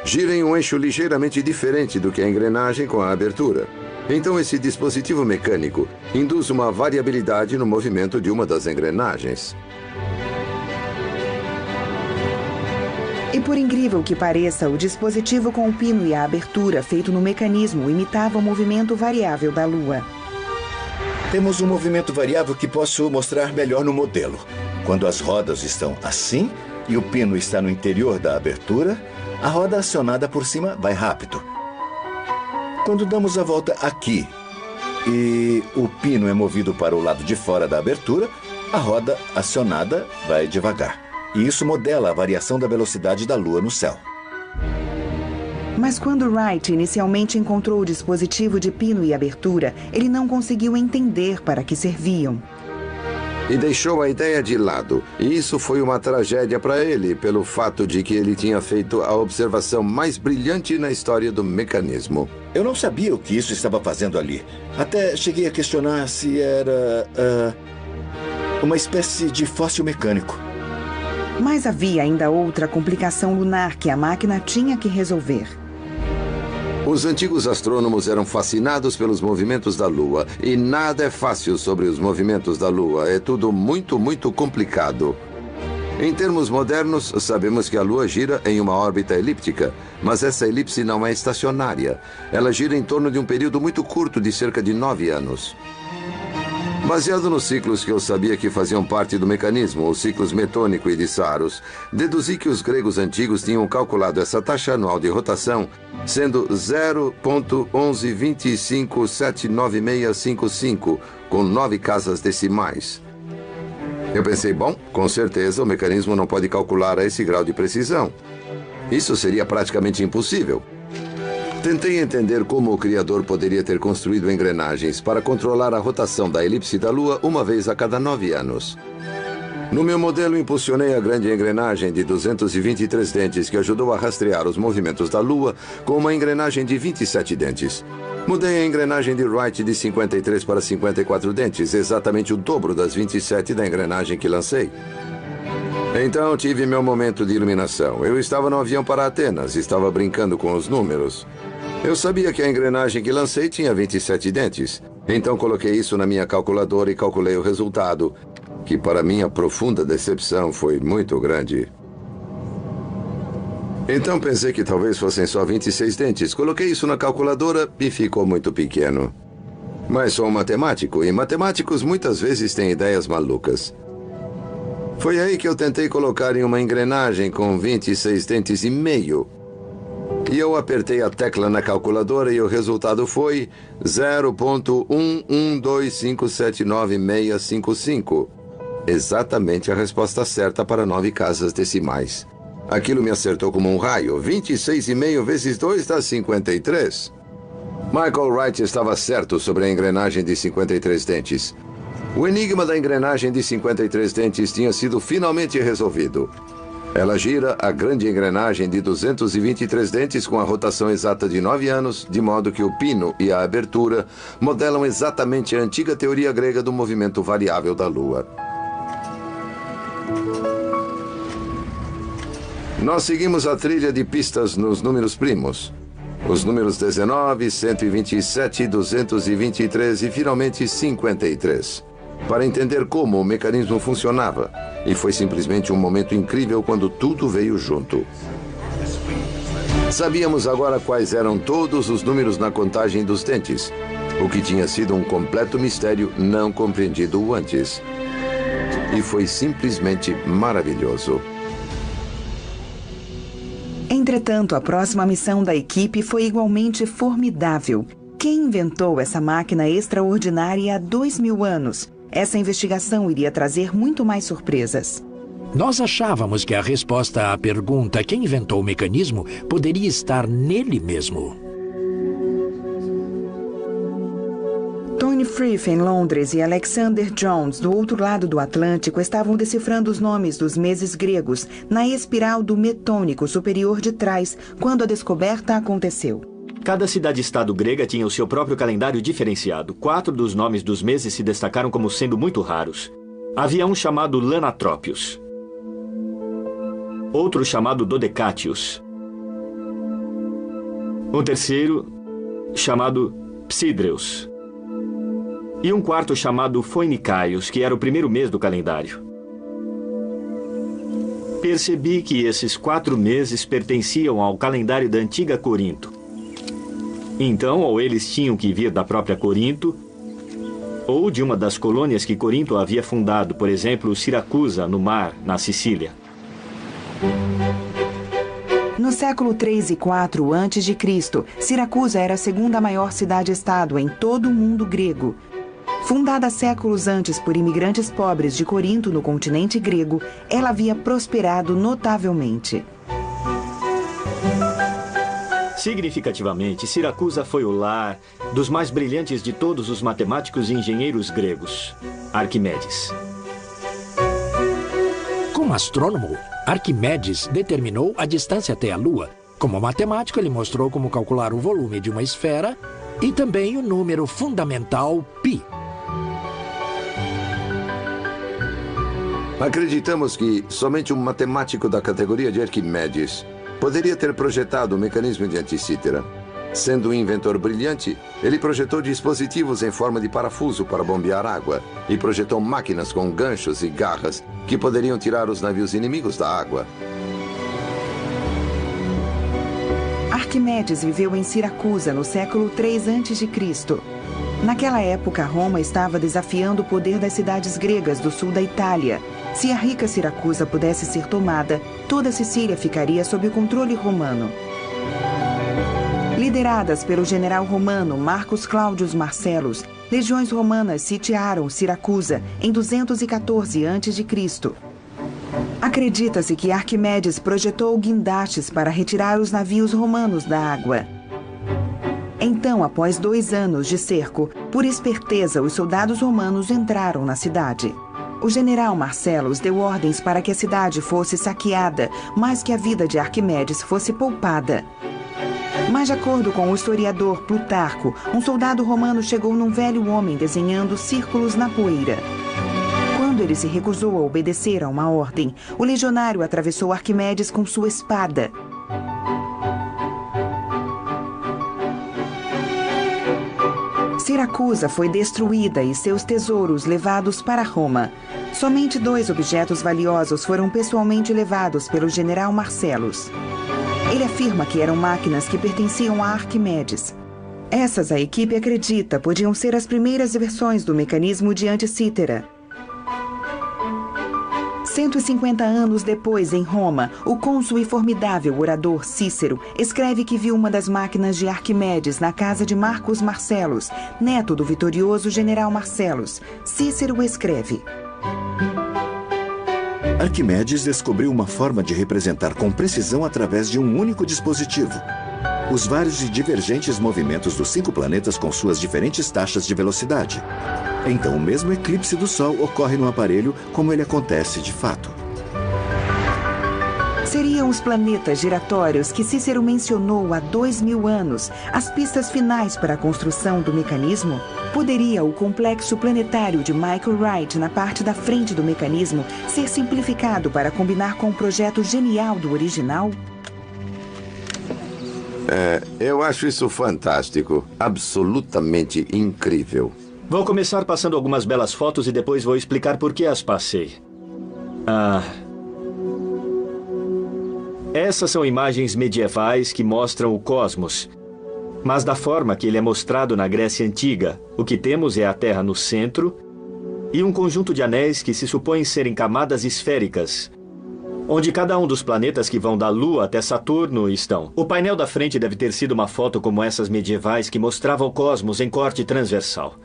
gira em um eixo ligeiramente diferente do que a engrenagem com a abertura. Então esse dispositivo mecânico induz uma variabilidade no movimento de uma das engrenagens. E por incrível que pareça, o dispositivo com o pino e a abertura feito no mecanismo imitava o movimento variável da Lua. Temos um movimento variável que posso mostrar melhor no modelo. Quando as rodas estão assim e o pino está no interior da abertura, a roda acionada por cima vai rápido. Quando damos a volta aqui e o pino é movido para o lado de fora da abertura, a roda acionada vai devagar. E isso modela a variação da velocidade da Lua no céu. Mas quando Wright inicialmente encontrou o dispositivo de pino e abertura, ele não conseguiu entender para que serviam. E deixou a ideia de lado. E isso foi uma tragédia para ele, pelo fato de que ele tinha feito a observação mais brilhante na história do mecanismo. Eu não sabia o que isso estava fazendo ali. Até cheguei a questionar se era uma espécie de fóssil mecânico. Mas havia ainda outra complicação lunar que a máquina tinha que resolver. Os antigos astrônomos eram fascinados pelos movimentos da Lua, e nada é fácil sobre os movimentos da Lua. É tudo muito, muito complicado. Em termos modernos, sabemos que a Lua gira em uma órbita elíptica, mas essa elipse não é estacionária. Ela gira em torno de um período muito curto de cerca de 9 anos. Baseado nos ciclos que eu sabia que faziam parte do mecanismo, os ciclos metônico e de Saros, deduzi que os gregos antigos tinham calculado essa taxa anual de rotação sendo 0,112579655, com 9 casas decimais. Eu pensei, bom, com certeza o mecanismo não pode calcular a esse grau de precisão. Isso seria praticamente impossível. Tentei entender como o Criador poderia ter construído engrenagens para controlar a rotação da elipse da Lua uma vez a cada 9 anos. No meu modelo, impulsionei a grande engrenagem de 223 dentes que ajudou a rastrear os movimentos da Lua com uma engrenagem de 27 dentes. Mudei a engrenagem de Wright de 53 para 54 dentes, exatamente o dobro das 27 da engrenagem que lancei. Então tive meu momento de iluminação. Eu estava no avião para Atenas, estava brincando com os números. Eu sabia que a engrenagem que lancei tinha 27 dentes. Então coloquei isso na minha calculadora e calculei o resultado, que para minha profunda decepção foi muito grande. Então pensei que talvez fossem só 26 dentes. Coloquei isso na calculadora e ficou muito pequeno. Mas sou um matemático, e matemáticos muitas vezes têm ideias malucas. Foi aí que eu tentei colocar em uma engrenagem com 26 dentes e meio. E eu apertei a tecla na calculadora e o resultado foi 0,112579655. Exatamente a resposta certa para 9 casas decimais. Aquilo me acertou como um raio. 26,5 vezes 2 dá 53. Michael Wright estava certo sobre a engrenagem de 53 dentes. O enigma da engrenagem de 53 dentes tinha sido finalmente resolvido. Ela gira a grande engrenagem de 223 dentes com a rotação exata de 9 anos, de modo que o pino e a abertura modelam exatamente a antiga teoria grega do movimento variável da Lua. Nós seguimos a trilha de pistas nos números primos. Os números 19, 127, 223 e finalmente 53. Para entender como o mecanismo funcionava. E foi simplesmente um momento incrível quando tudo veio junto. Sabíamos agora quais eram todos os números na contagem dos dentes, o que tinha sido um completo mistério não compreendido antes. E foi simplesmente maravilhoso. Entretanto, a próxima missão da equipe foi igualmente formidável. Quem inventou essa máquina extraordinária há 2000 anos? Essa investigação iria trazer muito mais surpresas. Nós achávamos que a resposta à pergunta quem inventou o mecanismo poderia estar nele mesmo. Tony Frith, em Londres, e Alexander Jones, do outro lado do Atlântico, estavam decifrando os nomes dos meses gregos na espiral do metônico superior de trás, quando a descoberta aconteceu. Cada cidade-estado grega tinha o seu próprio calendário diferenciado. 4 dos nomes dos meses se destacaram como sendo muito raros. Havia um chamado Lanatrópios, outro chamado Dodecátios, um terceiro chamado Psidreus e um quarto chamado Foinicaios, que era o primeiro mês do calendário. Percebi que esses 4 meses pertenciam ao calendário da antiga Corinto. Então, ou eles tinham que vir da própria Corinto, ou de uma das colônias que Corinto havia fundado, por exemplo, Siracusa, no mar, na Sicília. No século 3 e 4 a.C., Siracusa era a segunda maior cidade-estado em todo o mundo grego. Fundada séculos antes por imigrantes pobres de Corinto, no continente grego, ela havia prosperado notavelmente. Significativamente, Siracusa foi o lar dos mais brilhantes de todos os matemáticos e engenheiros gregos, Arquimedes. Como astrônomo, Arquimedes determinou a distância até a Lua. Como matemático, ele mostrou como calcular o volume de uma esfera e também o número fundamental π. Acreditamos que somente um matemático da categoria de Arquimedes poderia ter projetado o mecanismo de Anticítera. Sendo um inventor brilhante, ele projetou dispositivos em forma de parafuso para bombear água e projetou máquinas com ganchos e garras que poderiam tirar os navios inimigos da água. Arquimedes viveu em Siracusa no século 3 a.C. Naquela época, Roma estava desafiando o poder das cidades gregas do sul da Itália. Se a rica Siracusa pudesse ser tomada, toda a Sicília ficaria sob o controle romano. Lideradas pelo general romano Marcus Claudius Marcellus, legiões romanas sitiaram Siracusa em 214 a.C. Acredita-se que Arquimedes projetou guindastes para retirar os navios romanos da água. Então, após 2 anos de cerco, por esperteza, os soldados romanos entraram na cidade. O general Marcellus deu ordens para que a cidade fosse saqueada, mas que a vida de Arquimedes fosse poupada. Mas, de acordo com o historiador Plutarco, um soldado romano chegou num velho homem desenhando círculos na poeira. Quando ele se recusou a obedecer a uma ordem, o legionário atravessou Arquimedes com sua espada. Siracusa foi destruída e seus tesouros levados para Roma. Somente 2 objetos valiosos foram pessoalmente levados pelo general Marcellus. Ele afirma que eram máquinas que pertenciam a Arquimedes. Essas, a equipe acredita, podiam ser as primeiras versões do mecanismo de Anticítera. 150 anos depois, em Roma, o cônsul e formidável orador Cícero escreve que viu uma das máquinas de Arquimedes na casa de Marcus Marcellus, neto do vitorioso general Marcellus. Cícero escreve: Arquimedes descobriu uma forma de representar com precisão através de um único dispositivo os vários e divergentes movimentos dos 5 planetas com suas diferentes taxas de velocidade. Então, o mesmo eclipse do Sol ocorre no aparelho como ele acontece de fato. Seriam os planetas giratórios que Cícero mencionou há 2000 anos, as pistas finais para a construção do mecanismo? Poderia o complexo planetário de Michael Wright na parte da frente do mecanismo ser simplificado para combinar com o projeto genial do original? Eu acho isso fantástico. Absolutamente incrível. Vou começar passando algumas belas fotos e depois vou explicar por que as passei. Essas são imagens medievais que mostram o cosmos, mas da forma que ele é mostrado na Grécia Antiga. O que temos é a Terra no centro e um conjunto de anéis que se supõem serem camadas esféricas, onde cada um dos planetas que vão da Lua até Saturno estão. O painel da frente deve ter sido uma foto como essas medievais que mostrava o cosmos em corte transversal.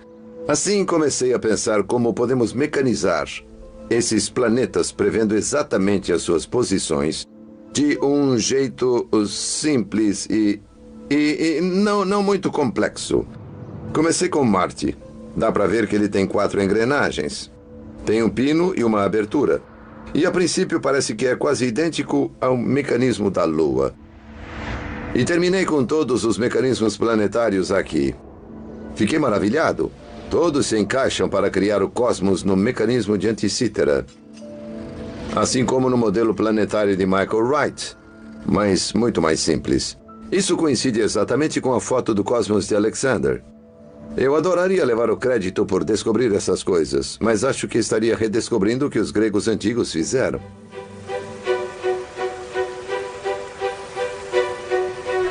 Assim comecei a pensar como podemos mecanizar esses planetas prevendo exatamente as suas posições de um jeito simples e não muito complexo. Comecei com Marte. Dá para ver que ele tem 4 engrenagens. Tem um pino e uma abertura. E a princípio parece que é quase idêntico ao mecanismo da Lua. E terminei com todos os mecanismos planetários aqui. Fiquei maravilhado. Todos se encaixam para criar o cosmos no mecanismo de Anticítera. Assim como no modelo planetário de Michael Wright, mas muito mais simples. Isso coincide exatamente com a foto do cosmos de Alexander. Eu adoraria levar o crédito por descobrir essas coisas, mas acho que estaria redescobrindo o que os gregos antigos fizeram.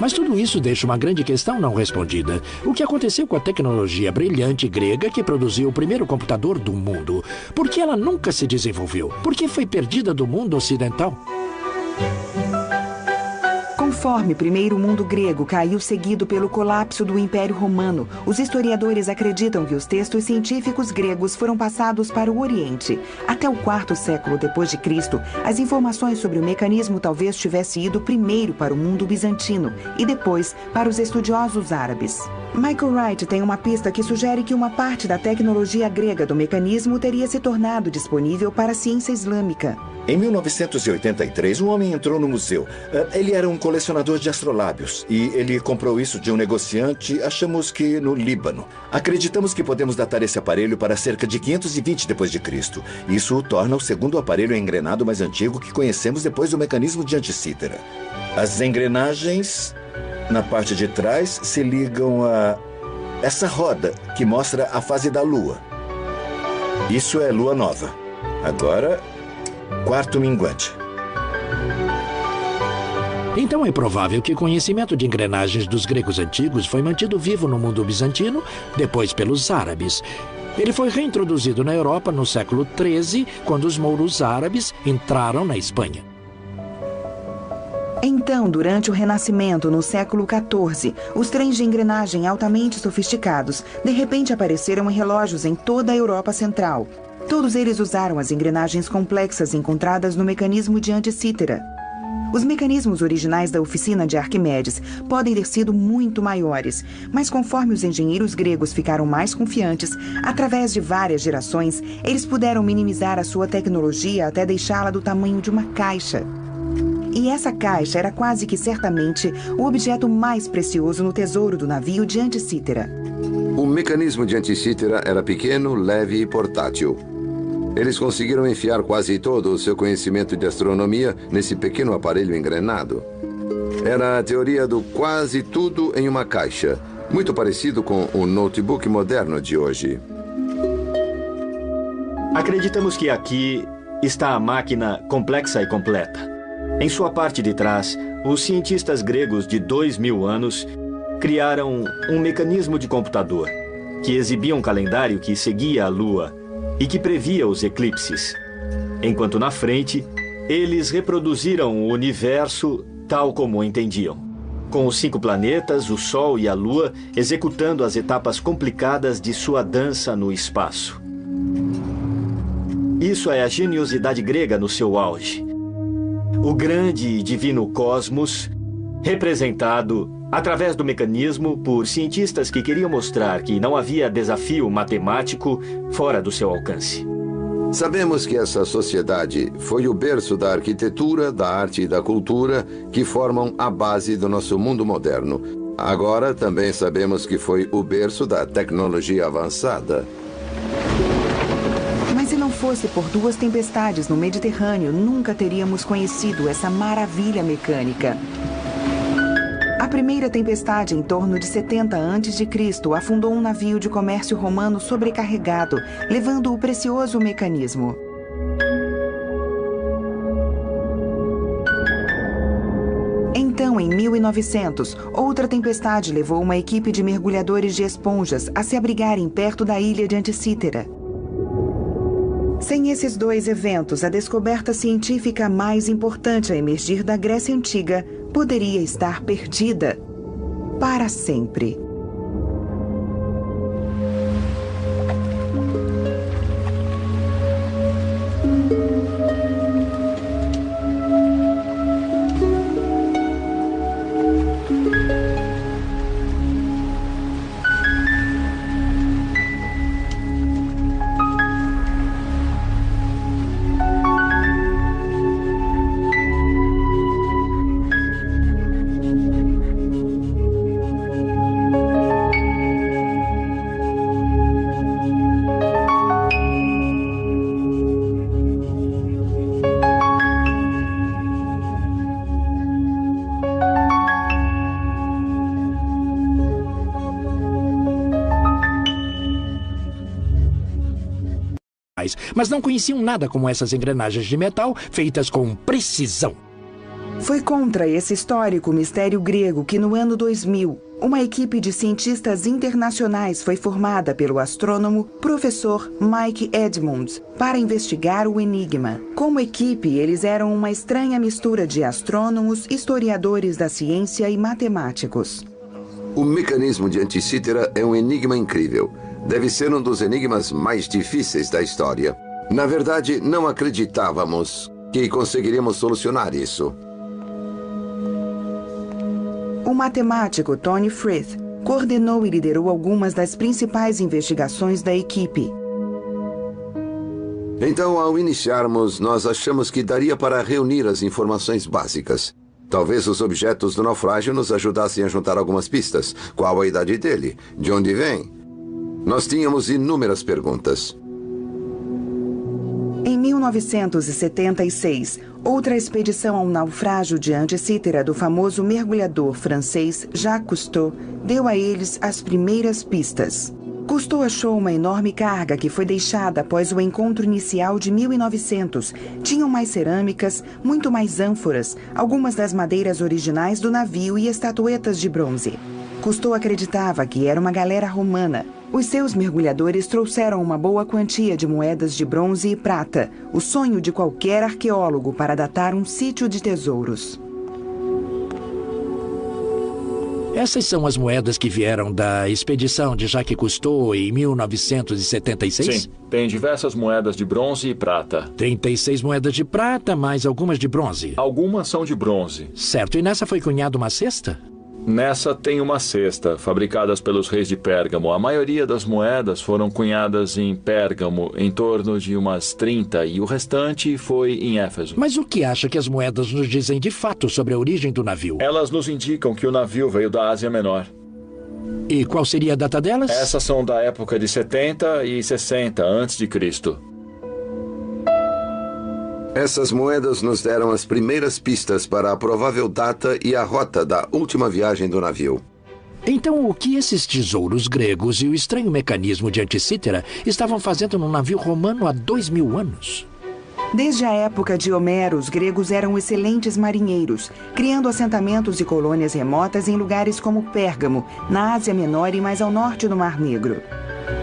Mas tudo isso deixa uma grande questão não respondida. O que aconteceu com a tecnologia brilhante grega que produziu o primeiro computador do mundo? Por que ela nunca se desenvolveu? Por que foi perdida do mundo ocidental? Conforme o primeiro mundo grego caiu seguido pelo colapso do Império Romano, os historiadores acreditam que os textos científicos gregos foram passados para o Oriente. Até o 4º século depois de Cristo, as informações sobre o mecanismo talvez tivessem ido primeiro para o mundo bizantino e depois para os estudiosos árabes. Michael Wright tem uma pista que sugere que uma parte da tecnologia grega do mecanismo teria se tornado disponível para a ciência islâmica. Em 1983, um homem entrou no museu. Ele era um colecionador de astrolábios e ele comprou isso de um negociante, achamos que no Líbano. Acreditamos que podemos datar esse aparelho para cerca de 520 d.C. Isso o torna o segundo aparelho engrenado mais antigo que conhecemos depois do mecanismo de Anticítera. As engrenagens na parte de trás se ligam a essa roda que mostra a fase da Lua. Isso é Lua Nova. Agora, 4º minguante. Então é provável que o conhecimento de engrenagens dos gregos antigos foi mantido vivo no mundo bizantino, depois pelos árabes. Ele foi reintroduzido na Europa no século XIII, quando os mouros árabes entraram na Espanha. Então, durante o Renascimento, no século XIV, os trens de engrenagem altamente sofisticados de repente apareceram em relógios em toda a Europa Central. Todos eles usaram as engrenagens complexas encontradas no mecanismo de Anticítera. Os mecanismos originais da oficina de Arquimedes podem ter sido muito maiores, mas conforme os engenheiros gregos ficaram mais confiantes, através de várias gerações, eles puderam minimizar a sua tecnologia até deixá-la do tamanho de uma caixa. E essa caixa era quase que certamente o objeto mais precioso no tesouro do navio de Anticítera. O mecanismo de Anticítera era pequeno, leve e portátil. Eles conseguiram enfiar quase todo o seu conhecimento de astronomia nesse pequeno aparelho engrenado. Era a teoria do quase tudo em uma caixa, muito parecido com o notebook moderno de hoje. Acreditamos que aqui está a máquina complexa e completa. Em sua parte de trás, os cientistas gregos de 2000 anos criaram um mecanismo de computador que exibia um calendário que seguia a Lua e que previa os eclipses. Enquanto na frente, eles reproduziram o universo tal como o entendiam, com os 5 planetas, o Sol e a Lua executando as etapas complicadas de sua dança no espaço. Isso é a geniosidade grega no seu auge. O grande e divino cosmos, representado através do mecanismo por cientistas que queriam mostrar que não havia desafio matemático fora do seu alcance. Sabemos que essa sociedade foi o berço da arquitetura, da arte e da cultura que formam a base do nosso mundo moderno. Agora também sabemos que foi o berço da tecnologia avançada. Mas se não fosse por 2 tempestades no Mediterrâneo, nunca teríamos conhecido essa maravilha mecânica. A primeira tempestade, em torno de 70 a.C., afundou um navio de comércio romano sobrecarregado, levando o precioso mecanismo. Então, em 1900, outra tempestade levou uma equipe de mergulhadores de esponjas a se abrigarem perto da ilha de Anticítera. Sem esses 2 eventos, a descoberta científica mais importante a emergir da Grécia Antiga poderia estar perdida para sempre. Mas não conheciam nada como essas engrenagens de metal feitas com precisão. Foi contra esse histórico mistério grego que, no ano 2000, uma equipe de cientistas internacionais foi formada pelo astrônomo professor Mike Edmonds para investigar o enigma. Como equipe, eles eram uma estranha mistura de astrônomos, historiadores da ciência e matemáticos. O mecanismo de Anticítera é um enigma incrível. Deve ser um dos enigmas mais difíceis da história. Na verdade, não acreditávamos que conseguiríamos solucionar isso. O matemático Tony Frith coordenou e liderou algumas das principais investigações da equipe. Então, ao iniciarmos, nós achamos que daria para reunir as informações básicas. Talvez os objetos do naufrágio nos ajudassem a juntar algumas pistas. Qual a idade dele? De onde vem? Nós tínhamos inúmeras perguntas. Em 1976, outra expedição ao naufrágio de Anticítera do famoso mergulhador francês Jacques Cousteau deu a eles as primeiras pistas. Cousteau achou uma enorme carga que foi deixada após o encontro inicial de 1900. Tinham mais cerâmicas, muito mais ânforas, algumas das madeiras originais do navio e estatuetas de bronze. Cousteau acreditava que era uma galera romana. Os seus mergulhadores trouxeram uma boa quantia de moedas de bronze e prata, o sonho de qualquer arqueólogo para datar um sítio de tesouros. Essas são as moedas que vieram da expedição de Jacques Cousteau em 1976? Sim, tem diversas moedas de bronze e prata. 36 moedas de prata, mais algumas de bronze. Algumas são de bronze. Certo, e nessa foi cunhada uma cesta? Nessa tem uma cesta, fabricadas pelos reis de Pérgamo. A maioria das moedas foram cunhadas em Pérgamo, em torno de umas 30, e o restante foi em Éfeso. Mas o que acha que as moedas nos dizem de fato sobre a origem do navio? Elas nos indicam que o navio veio da Ásia Menor. E qual seria a data delas? Essas são da época de 70 e 60 a.C. Essas moedas nos deram as primeiras pistas para a provável data e a rota da última viagem do navio. Então, o que esses tesouros gregos e o estranho mecanismo de Anticítera estavam fazendo num navio romano há 2000 anos? Desde a época de Homero, os gregos eram excelentes marinheiros, criando assentamentos e colônias remotas em lugares como Pérgamo, na Ásia Menor e mais ao norte do Mar Negro.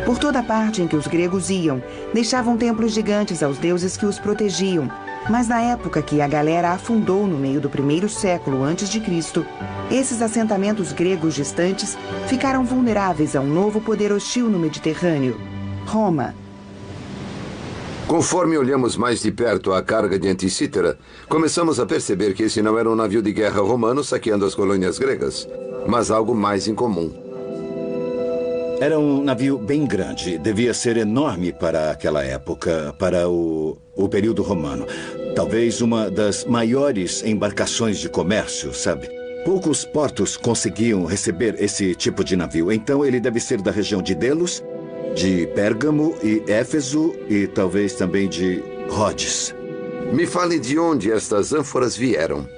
Por toda parte em que os gregos iam, deixavam templos gigantes aos deuses que os protegiam. Mas na época que a galera afundou no meio do 1º século a.C., esses assentamentos gregos distantes ficaram vulneráveis a um novo poder hostil no Mediterrâneo: Roma. Conforme olhamos mais de perto a carga de Anticítera, começamos a perceber que esse não era um navio de guerra romano saqueando as colônias gregas, mas algo mais incomum. Era um navio bem grande. Devia ser enorme para aquela época, para o período romano. Talvez uma das maiores embarcações de comércio, sabe? Poucos portos conseguiam receber esse tipo de navio. Então ele deve ser da região de Delos, de Pérgamo e Éfeso e talvez também de Rhodes. Me fale de onde estas ânforas vieram.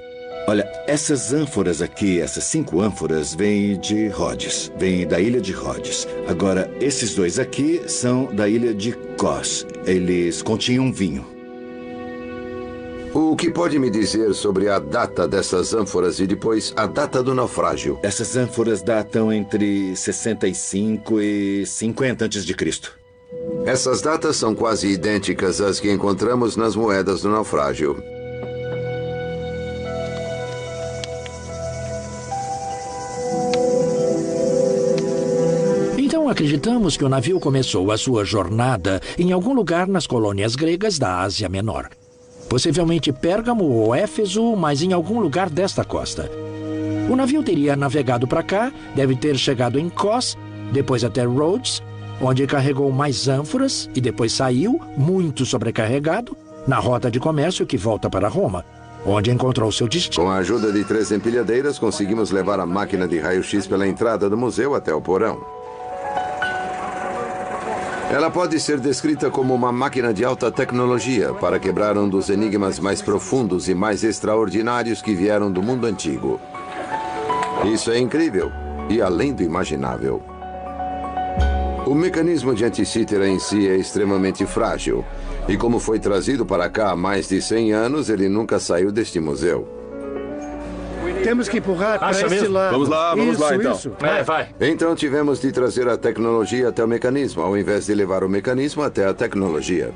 Olha, essas ânforas aqui, essas 5 ânforas, vêm de Rhodes, vêm da ilha de Rhodes. Agora, esses 2 aqui são da ilha de Kos. Eles continham vinho. O que pode me dizer sobre a data dessas ânforas e depois a data do naufrágio? Essas ânforas datam entre 65 e 50 a.C. Essas datas são quase idênticas às que encontramos nas moedas do naufrágio. Então acreditamos que o navio começou a sua jornada em algum lugar nas colônias gregas da Ásia Menor. Possivelmente Pérgamo ou Éfeso, mas em algum lugar desta costa. O navio teria navegado para cá, deve ter chegado em Kos, depois até Rhodes, onde carregou mais ânforas e depois saiu, muito sobrecarregado, na rota de comércio que volta para Roma, onde encontrou seu destino. Com a ajuda de 3 empilhadeiras, conseguimos levar a máquina de raio-x pela entrada do museu até o porão. Ela pode ser descrita como uma máquina de alta tecnologia para quebrar um dos enigmas mais profundos e mais extraordinários que vieram do mundo antigo. Isso é incrível e além do imaginável. O mecanismo de Anticítera em si é extremamente frágil. E como foi trazido para cá há mais de 100 anos, ele nunca saiu deste museu. Temos que empurrar para esse lado. Vamos lá então. Isso. Vai. Então tivemos de trazer a tecnologia até o mecanismo, ao invés de levar o mecanismo até a tecnologia.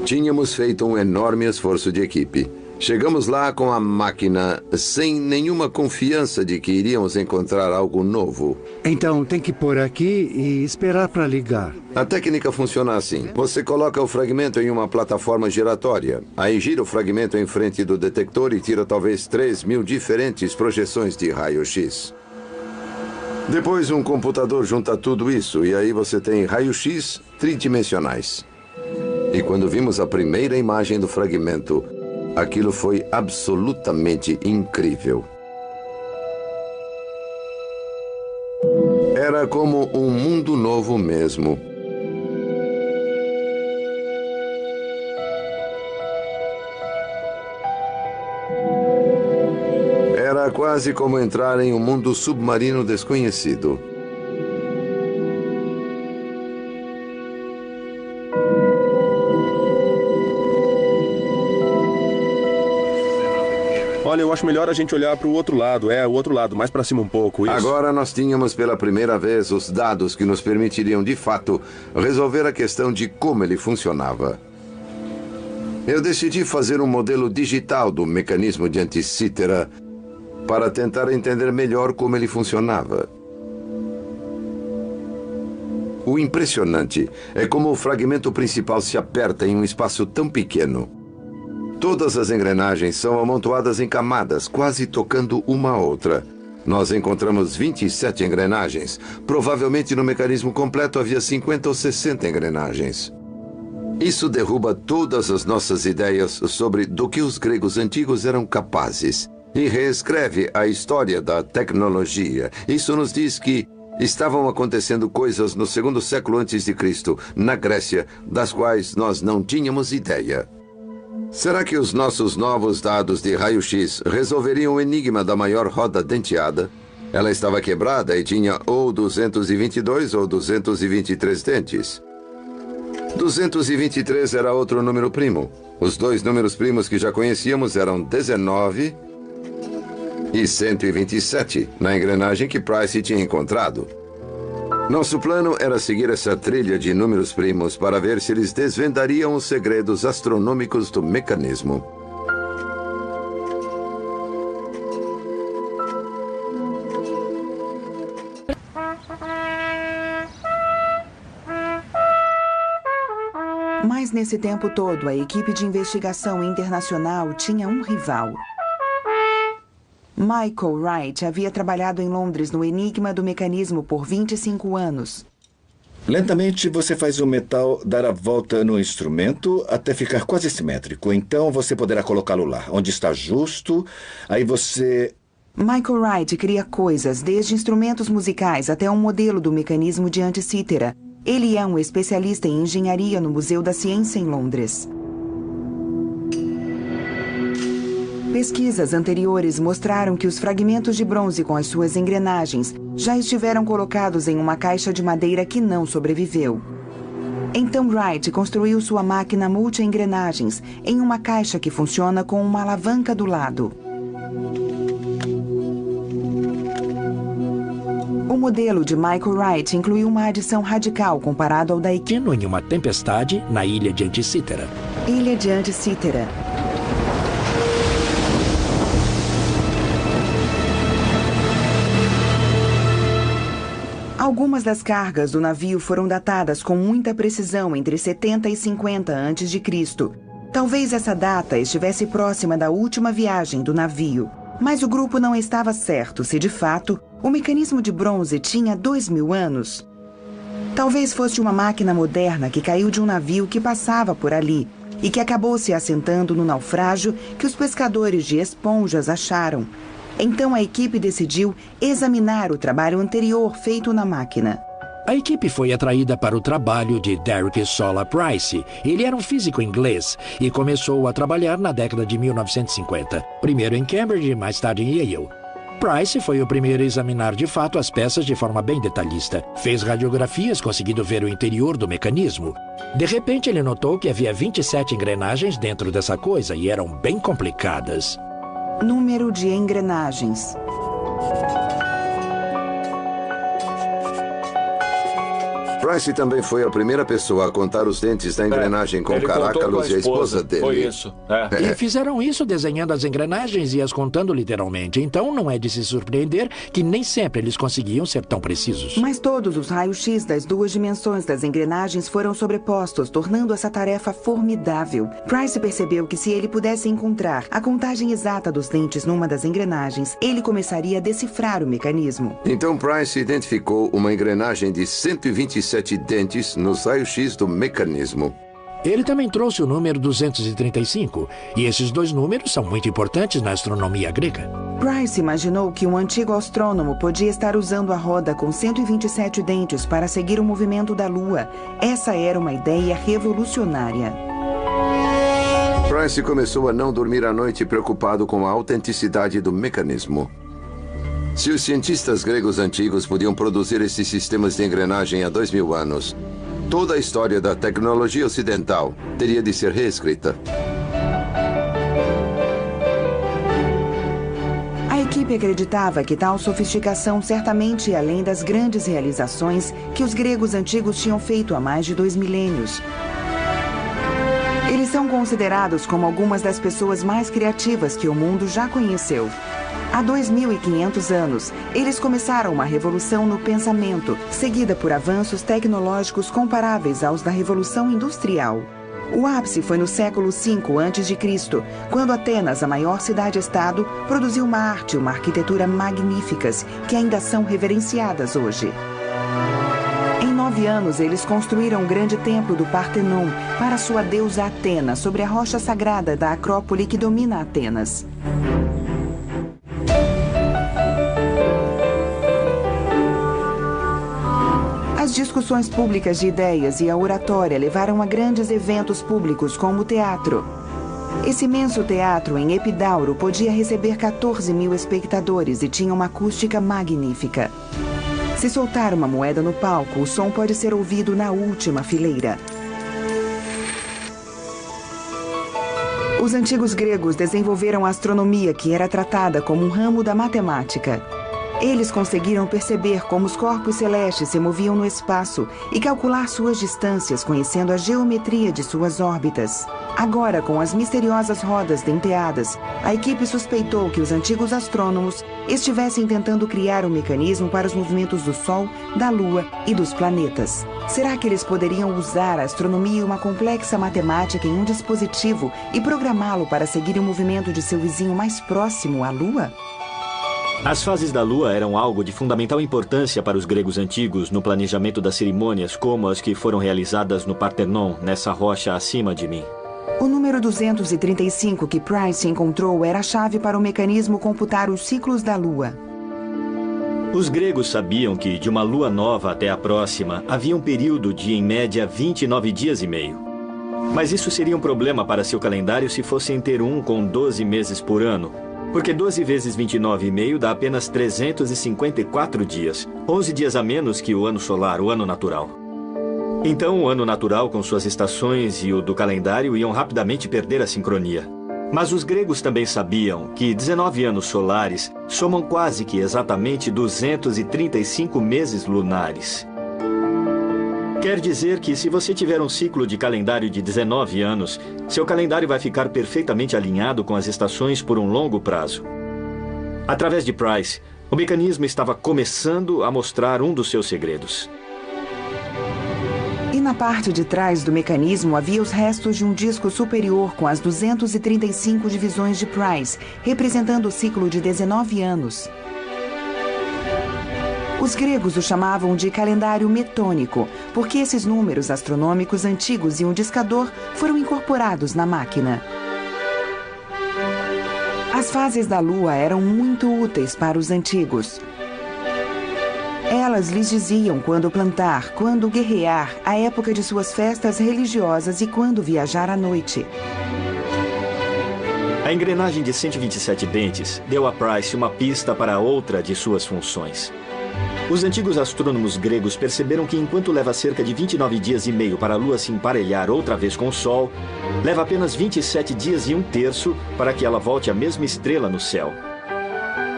Tínhamos feito um enorme esforço de equipe. Chegamos lá com a máquina sem nenhuma confiança de que iríamos encontrar algo novo. Então tem que pôr aqui e esperar para ligar. A técnica funciona assim. Você coloca o fragmento em uma plataforma giratória. Aí gira o fragmento em frente do detector e tira talvez 3.000 diferentes projeções de raio-x. Depois um computador junta tudo isso e aí você tem raio-x tridimensionais. E quando vimos a primeira imagem do fragmento, aquilo foi absolutamente incrível. Era como um mundo novo mesmo. quase como entrar em um mundo submarino desconhecido. Olha, eu acho melhor a gente olhar para o outro lado. O outro lado, mais para cima um pouco. Isso. Agora nós tínhamos pela primeira vez os dados que nos permitiriam, de fato, resolver a questão de como ele funcionava. Eu decidi fazer um modelo digital do mecanismo de anticítera para tentar entender melhor como ele funcionava. O impressionante é como o fragmento principal se aperta em um espaço tão pequeno. Todas as engrenagens são amontoadas em camadas, quase tocando uma a outra. Nós encontramos 27 engrenagens. Provavelmente no mecanismo completo havia 50 ou 60 engrenagens. Isso derruba todas as nossas ideias sobre do que os gregos antigos eram capazes e reescreve a história da tecnologia. Isso nos diz que estavam acontecendo coisas no 2º século a.C., na Grécia, das quais nós não tínhamos ideia. Será que os nossos novos dados de raio-x resolveriam o enigma da maior roda denteada? Ela estava quebrada e tinha ou 222 ou 223 dentes. 223 era outro número primo. Os dois números primos que já conhecíamos eram 19 e 127, na engrenagem que Price tinha encontrado. Nosso plano era seguir essa trilha de números primos para ver se eles desvendariam os segredos astronômicos do mecanismo. Mas nesse tempo todo, a equipe de investigação internacional tinha um rival. Michael Wright havia trabalhado em Londres no enigma do mecanismo por 25 anos. Lentamente, você faz o metal dar a volta no instrumento até ficar quase simétrico. Então, você poderá colocá-lo lá, onde está justo. Aí você... Michael Wright cria coisas, desde instrumentos musicais até um modelo do mecanismo de anticítera. Ele é um especialista em engenharia no Museu da Ciência em Londres. Pesquisas anteriores mostraram que os fragmentos de bronze com as suas engrenagens já estiveram colocados em uma caixa de madeira que não sobreviveu. Então Wright construiu sua máquina multi-engrenagens em uma caixa que funciona com uma alavanca do lado. O modelo de Michael Wright incluiu uma adição radical comparado ao da equipe. Em uma tempestade na ilha de Anticítera. Ilha de Anticítera. Algumas das cargas do navio foram datadas com muita precisão entre 70 e 50 a.C. Talvez essa data estivesse próxima da última viagem do navio. Mas o grupo não estava certo se, de fato, o mecanismo de bronze tinha 2.000 anos. Talvez fosse uma máquina moderna que caiu de um navio que passava por ali e que acabou se assentando no naufrágio que os pescadores de esponjas acharam. Então a equipe decidiu examinar o trabalho anterior feito na máquina. A equipe foi atraída para o trabalho de Derek Sola Price. Ele era um físico inglês e começou a trabalhar na década de 1950. Primeiro em Cambridge e mais tarde em Yale. Price foi o primeiro a examinar de fato as peças de forma bem detalhista. Fez radiografias conseguindo ver o interior do mecanismo. De repente ele notou que havia 27 engrenagens dentro dessa coisa e eram bem complicadas. Número de engrenagens. Price também foi a primeira pessoa a contar os dentes da engrenagem com Caracalos e a esposa dele. Foi isso. E fizeram isso desenhando as engrenagens e as contando literalmente. Então não é de se surpreender que nem sempre eles conseguiam ser tão precisos. Mas todos os raios-x das duas dimensões das engrenagens foram sobrepostos, tornando essa tarefa formidável. Price percebeu que se ele pudesse encontrar a contagem exata dos dentes numa das engrenagens, ele começaria a decifrar o mecanismo. Então Price identificou uma engrenagem de 127 dentes nos raios-x do mecanismo. Ele também trouxe o número 235, e esses dois números são muito importantes na astronomia grega. Price imaginou que um antigo astrônomo podia estar usando a roda com 127 dentes para seguir o movimento da Lua. Essa era uma ideia revolucionária. Price começou a não dormir à noite preocupado com a autenticidade do mecanismo. Se os cientistas gregos antigos podiam produzir esses sistemas de engrenagem há 2000 anos, toda a história da tecnologia ocidental teria de ser reescrita. A equipe acreditava que tal sofisticação certamente ia além das grandes realizações que os gregos antigos tinham feito há mais de 2 milênios. Eles são considerados como algumas das pessoas mais criativas que o mundo já conheceu. Há 2.500 anos, eles começaram uma revolução no pensamento, seguida por avanços tecnológicos comparáveis aos da Revolução Industrial. O ápice foi no século V a.C., quando Atenas, a maior cidade-estado, produziu uma arte e uma arquitetura magníficas, que ainda são reverenciadas hoje. Em 9 anos, eles construíram um grande templo do Partenon para sua deusa Atena, sobre a rocha sagrada da Acrópole que domina Atenas. As discussões públicas de ideias e a oratória levaram a grandes eventos públicos, como o teatro. Esse imenso teatro em Epidauro podia receber 14.000 espectadores e tinha uma acústica magnífica. Se soltar uma moeda no palco, o som pode ser ouvido na última fileira. Os antigos gregos desenvolveram a astronomia, que era tratada como um ramo da matemática. Eles conseguiram perceber como os corpos celestes se moviam no espaço e calcular suas distâncias, conhecendo a geometria de suas órbitas. Agora, com as misteriosas rodas denteadas, a equipe suspeitou que os antigos astrônomos estivessem tentando criar um mecanismo para os movimentos do Sol, da Lua e dos planetas. Será que eles poderiam usar a astronomia e uma complexa matemática em um dispositivo e programá-lo para seguir o movimento de seu vizinho mais próximo, a Lua? As fases da Lua eram algo de fundamental importância para os gregos antigos no planejamento das cerimônias, como as que foram realizadas no Partenon, nessa rocha acima de mim. O número 235 que Price encontrou era a chave para o mecanismo computar os ciclos da Lua. Os gregos sabiam que de uma lua nova até a próxima havia um período de, em média, 29 dias e meio. Mas isso seria um problema para seu calendário se fossem ter um com 12 meses por ano, porque 12 vezes 29,5 dá apenas 354 dias, 11 dias a menos que o ano solar, o ano natural. Então, o ano natural, com suas estações, e o do calendário iam rapidamente perder a sincronia. Mas os gregos também sabiam que 19 anos solares somam quase que exatamente 235 meses lunares. Quer dizer que se você tiver um ciclo de calendário de 19 anos, seu calendário vai ficar perfeitamente alinhado com as estações por um longo prazo. Através de Price, o mecanismo estava começando a mostrar um dos seus segredos. E na parte de trás do mecanismo havia os restos de um disco superior com as 235 divisões de Price, representando o ciclo de 19 anos. Os gregos o chamavam de calendário metônico, porque esses números astronômicos antigos e um discador foram incorporados na máquina. As fases da Lua eram muito úteis para os antigos. Elas lhes diziam quando plantar, quando guerrear, a época de suas festas religiosas e quando viajar à noite. A engrenagem de 127 dentes deu a Price uma pista para outra de suas funções. Os antigos astrônomos gregos perceberam que enquanto leva cerca de 29 dias e meio para a Lua se emparelhar outra vez com o Sol, leva apenas 27 dias e 1/3 para que ela volte à mesma estrela no céu.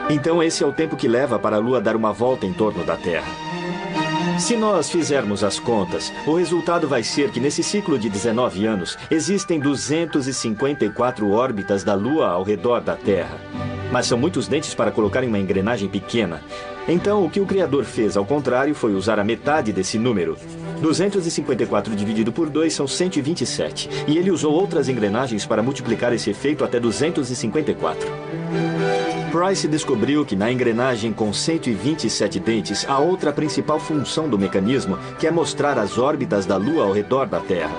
Então esse é o tempo que leva para a Lua dar uma volta em torno da Terra. Se nós fizermos as contas, o resultado vai ser que nesse ciclo de 19 anos existem 254 órbitas da Lua ao redor da Terra. Mas são muitos dentes para colocar em uma engrenagem pequena. Então, o que o Criador fez, ao contrário, foi usar a metade desse número. 254 dividido por 2 são 127. E ele usou outras engrenagens para multiplicar esse efeito até 254. Price descobriu que na engrenagem com 127 dentes há outra principal função do mecanismo, que é mostrar as órbitas da Lua ao redor da Terra.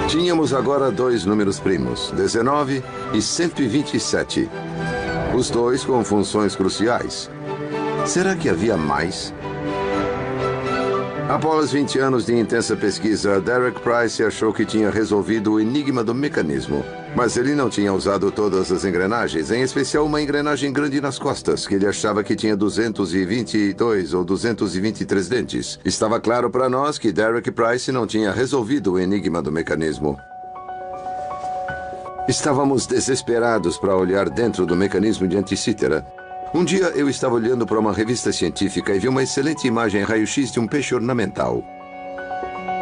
Tínhamos agora 2 números primos, 19 e 127. Os dois com funções cruciais. Será que havia mais? Após 20 anos de intensa pesquisa, Derek Price achou que tinha resolvido o enigma do mecanismo. Mas ele não tinha usado todas as engrenagens, em especial uma engrenagem grande nas costas, que ele achava que tinha 222 ou 223 dentes. Estava claro para nós que Derek Price não tinha resolvido o enigma do mecanismo. Estávamos desesperados para olhar dentro do mecanismo de anticítera. Um dia eu estava olhando para uma revista científica e vi uma excelente imagem em raio-x de um peixe ornamental.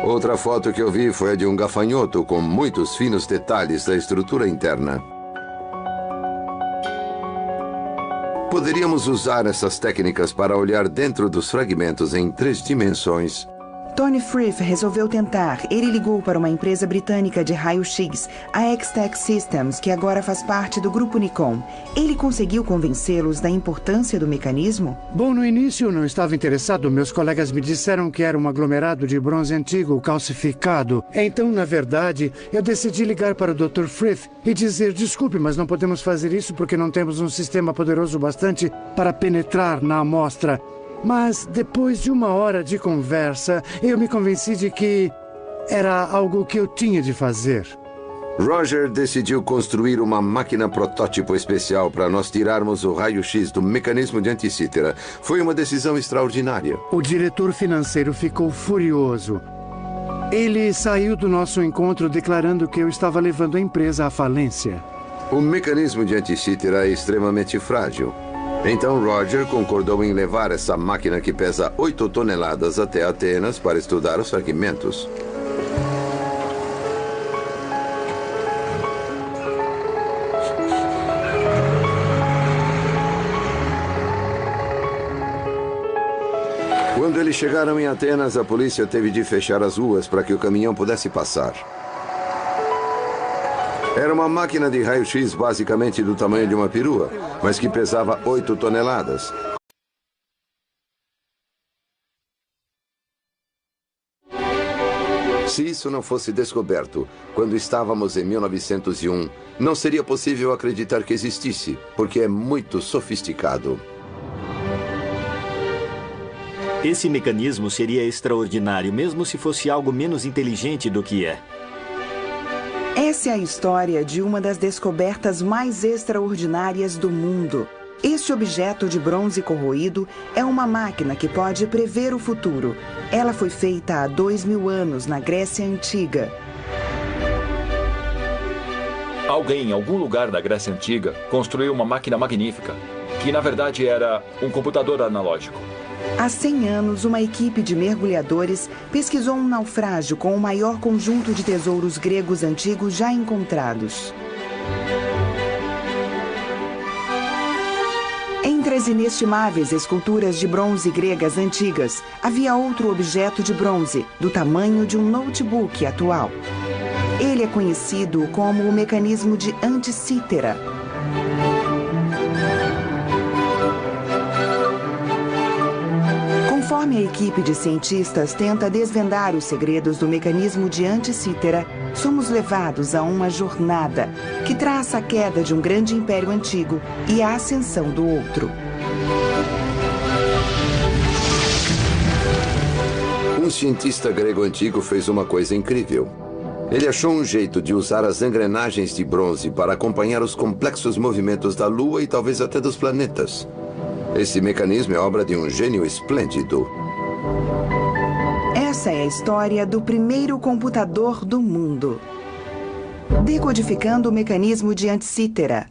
Outra foto que eu vi foi a de um gafanhoto com muitos finos detalhes da estrutura interna. Poderíamos usar essas técnicas para olhar dentro dos fragmentos em 3 dimensões. Tony Frith resolveu tentar. Ele ligou para uma empresa britânica de raio-x, a X-Tech Systems, que agora faz parte do grupo Nikon. Ele conseguiu convencê-los da importância do mecanismo? Bom, no início eu não estava interessado. Meus colegas me disseram que era um aglomerado de bronze antigo calcificado. Então, na verdade, eu decidi ligar para o Dr. Frith e dizer: desculpe, mas não podemos fazer isso porque não temos um sistema poderoso bastante para penetrar na amostra. Mas, depois de 1 hora de conversa, eu me convenci de que era algo que eu tinha de fazer. Roger decidiu construir uma máquina protótipo especial para nós tirarmos o raio-x do mecanismo de anticítera. Foi uma decisão extraordinária. O diretor financeiro ficou furioso. Ele saiu do nosso encontro declarando que eu estava levando a empresa à falência. O mecanismo de anticítera é extremamente frágil. Então Roger concordou em levar essa máquina que pesa 8 toneladas até Atenas para estudar os fragmentos. Quando eles chegaram em Atenas, a polícia teve de fechar as ruas para que o caminhão pudesse passar. Era uma máquina de raio-x basicamente do tamanho de uma perua, mas que pesava 8 toneladas. Se isso não fosse descoberto quando estávamos em 1901, não seria possível acreditar que existisse, porque é muito sofisticado. Esse mecanismo seria extraordinário, mesmo se fosse algo menos inteligente do que é. Essa é a história de uma das descobertas mais extraordinárias do mundo. Este objeto de bronze corroído é uma máquina que pode prever o futuro. Ela foi feita há 2000 anos na Grécia Antiga. Alguém em algum lugar da Grécia Antiga construiu uma máquina magnífica, que na verdade era um computador analógico. Há 100 anos, uma equipe de mergulhadores pesquisou um naufrágio com o maior conjunto de tesouros gregos antigos já encontrados. Entre as inestimáveis esculturas de bronze gregas antigas, havia outro objeto de bronze, do tamanho de um notebook atual. Ele é conhecido como o mecanismo de anticítera. Conforme a equipe de cientistas tenta desvendar os segredos do mecanismo de anticítera, somos levados a uma jornada que traça a queda de um grande império antigo e a ascensão do outro. Um cientista grego antigo fez uma coisa incrível. Ele achou um jeito de usar as engrenagens de bronze para acompanhar os complexos movimentos da Lua e talvez até dos planetas. Esse mecanismo é obra de um gênio esplêndido. Essa é a história do primeiro computador do mundo. Decodificando o mecanismo de anticítera.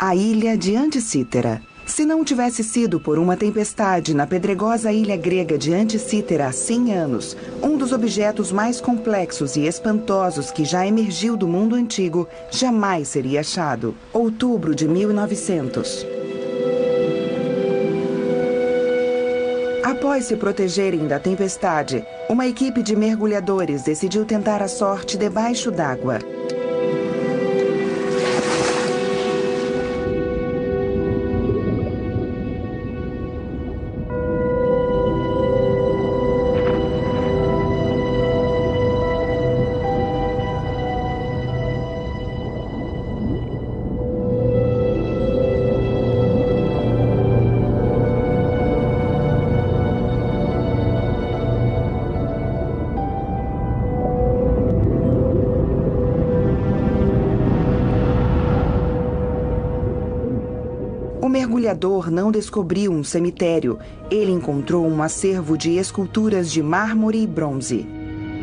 A ilha de Anticítera. Se não tivesse sido por uma tempestade na pedregosa ilha grega de Anticítera há 100 anos, um dos objetos mais complexos e espantosos que já emergiu do mundo antigo jamais seria achado. Outubro de 1900. Após se protegerem da tempestade, uma equipe de mergulhadores decidiu tentar a sorte debaixo d'água. mergulhador não descobriu um cemitério. Ele encontrou um acervo de esculturas de mármore e bronze.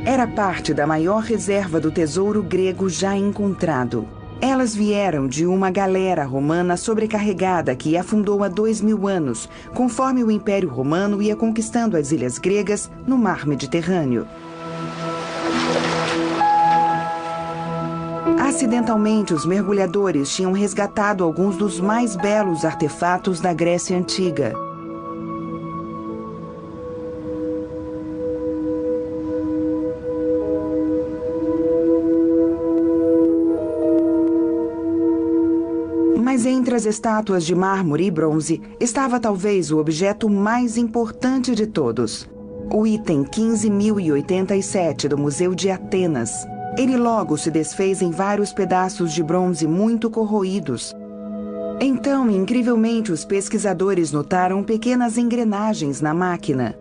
Era parte da maior reserva do tesouro grego já encontrado. Elas vieram de uma galera romana sobrecarregada que afundou há 2000 anos, conforme o Império Romano ia conquistando as ilhas gregas no mar Mediterrâneo. Acidentalmente, os mergulhadores tinham resgatado alguns dos mais belos artefatos da Grécia Antiga. Mas entre as estátuas de mármore e bronze estava talvez o objeto mais importante de todos. O item 15.087 do Museu de Atenas. Ele logo se desfez em vários pedaços de bronze muito corroídos. Então, incrivelmente, os pesquisadores notaram pequenas engrenagens na máquina.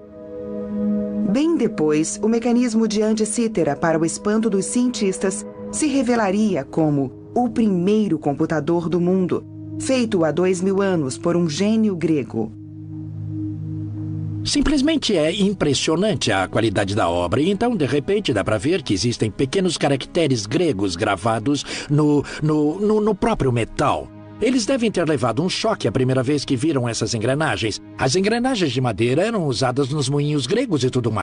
Bem depois, o mecanismo de anti-cítera, para o espanto dos cientistas, se revelaria como o primeiro computador do mundo, feito há 2000 anos por um gênio grego. Simplesmente é impressionante a qualidade da obra. E então, de repente, dá para ver que existem pequenos caracteres gregos gravados no próprio metal. Eles devem ter levado um choque a primeira vez que viram essas engrenagens. As engrenagens de madeira eram usadas nos moinhos gregos e tudo mais.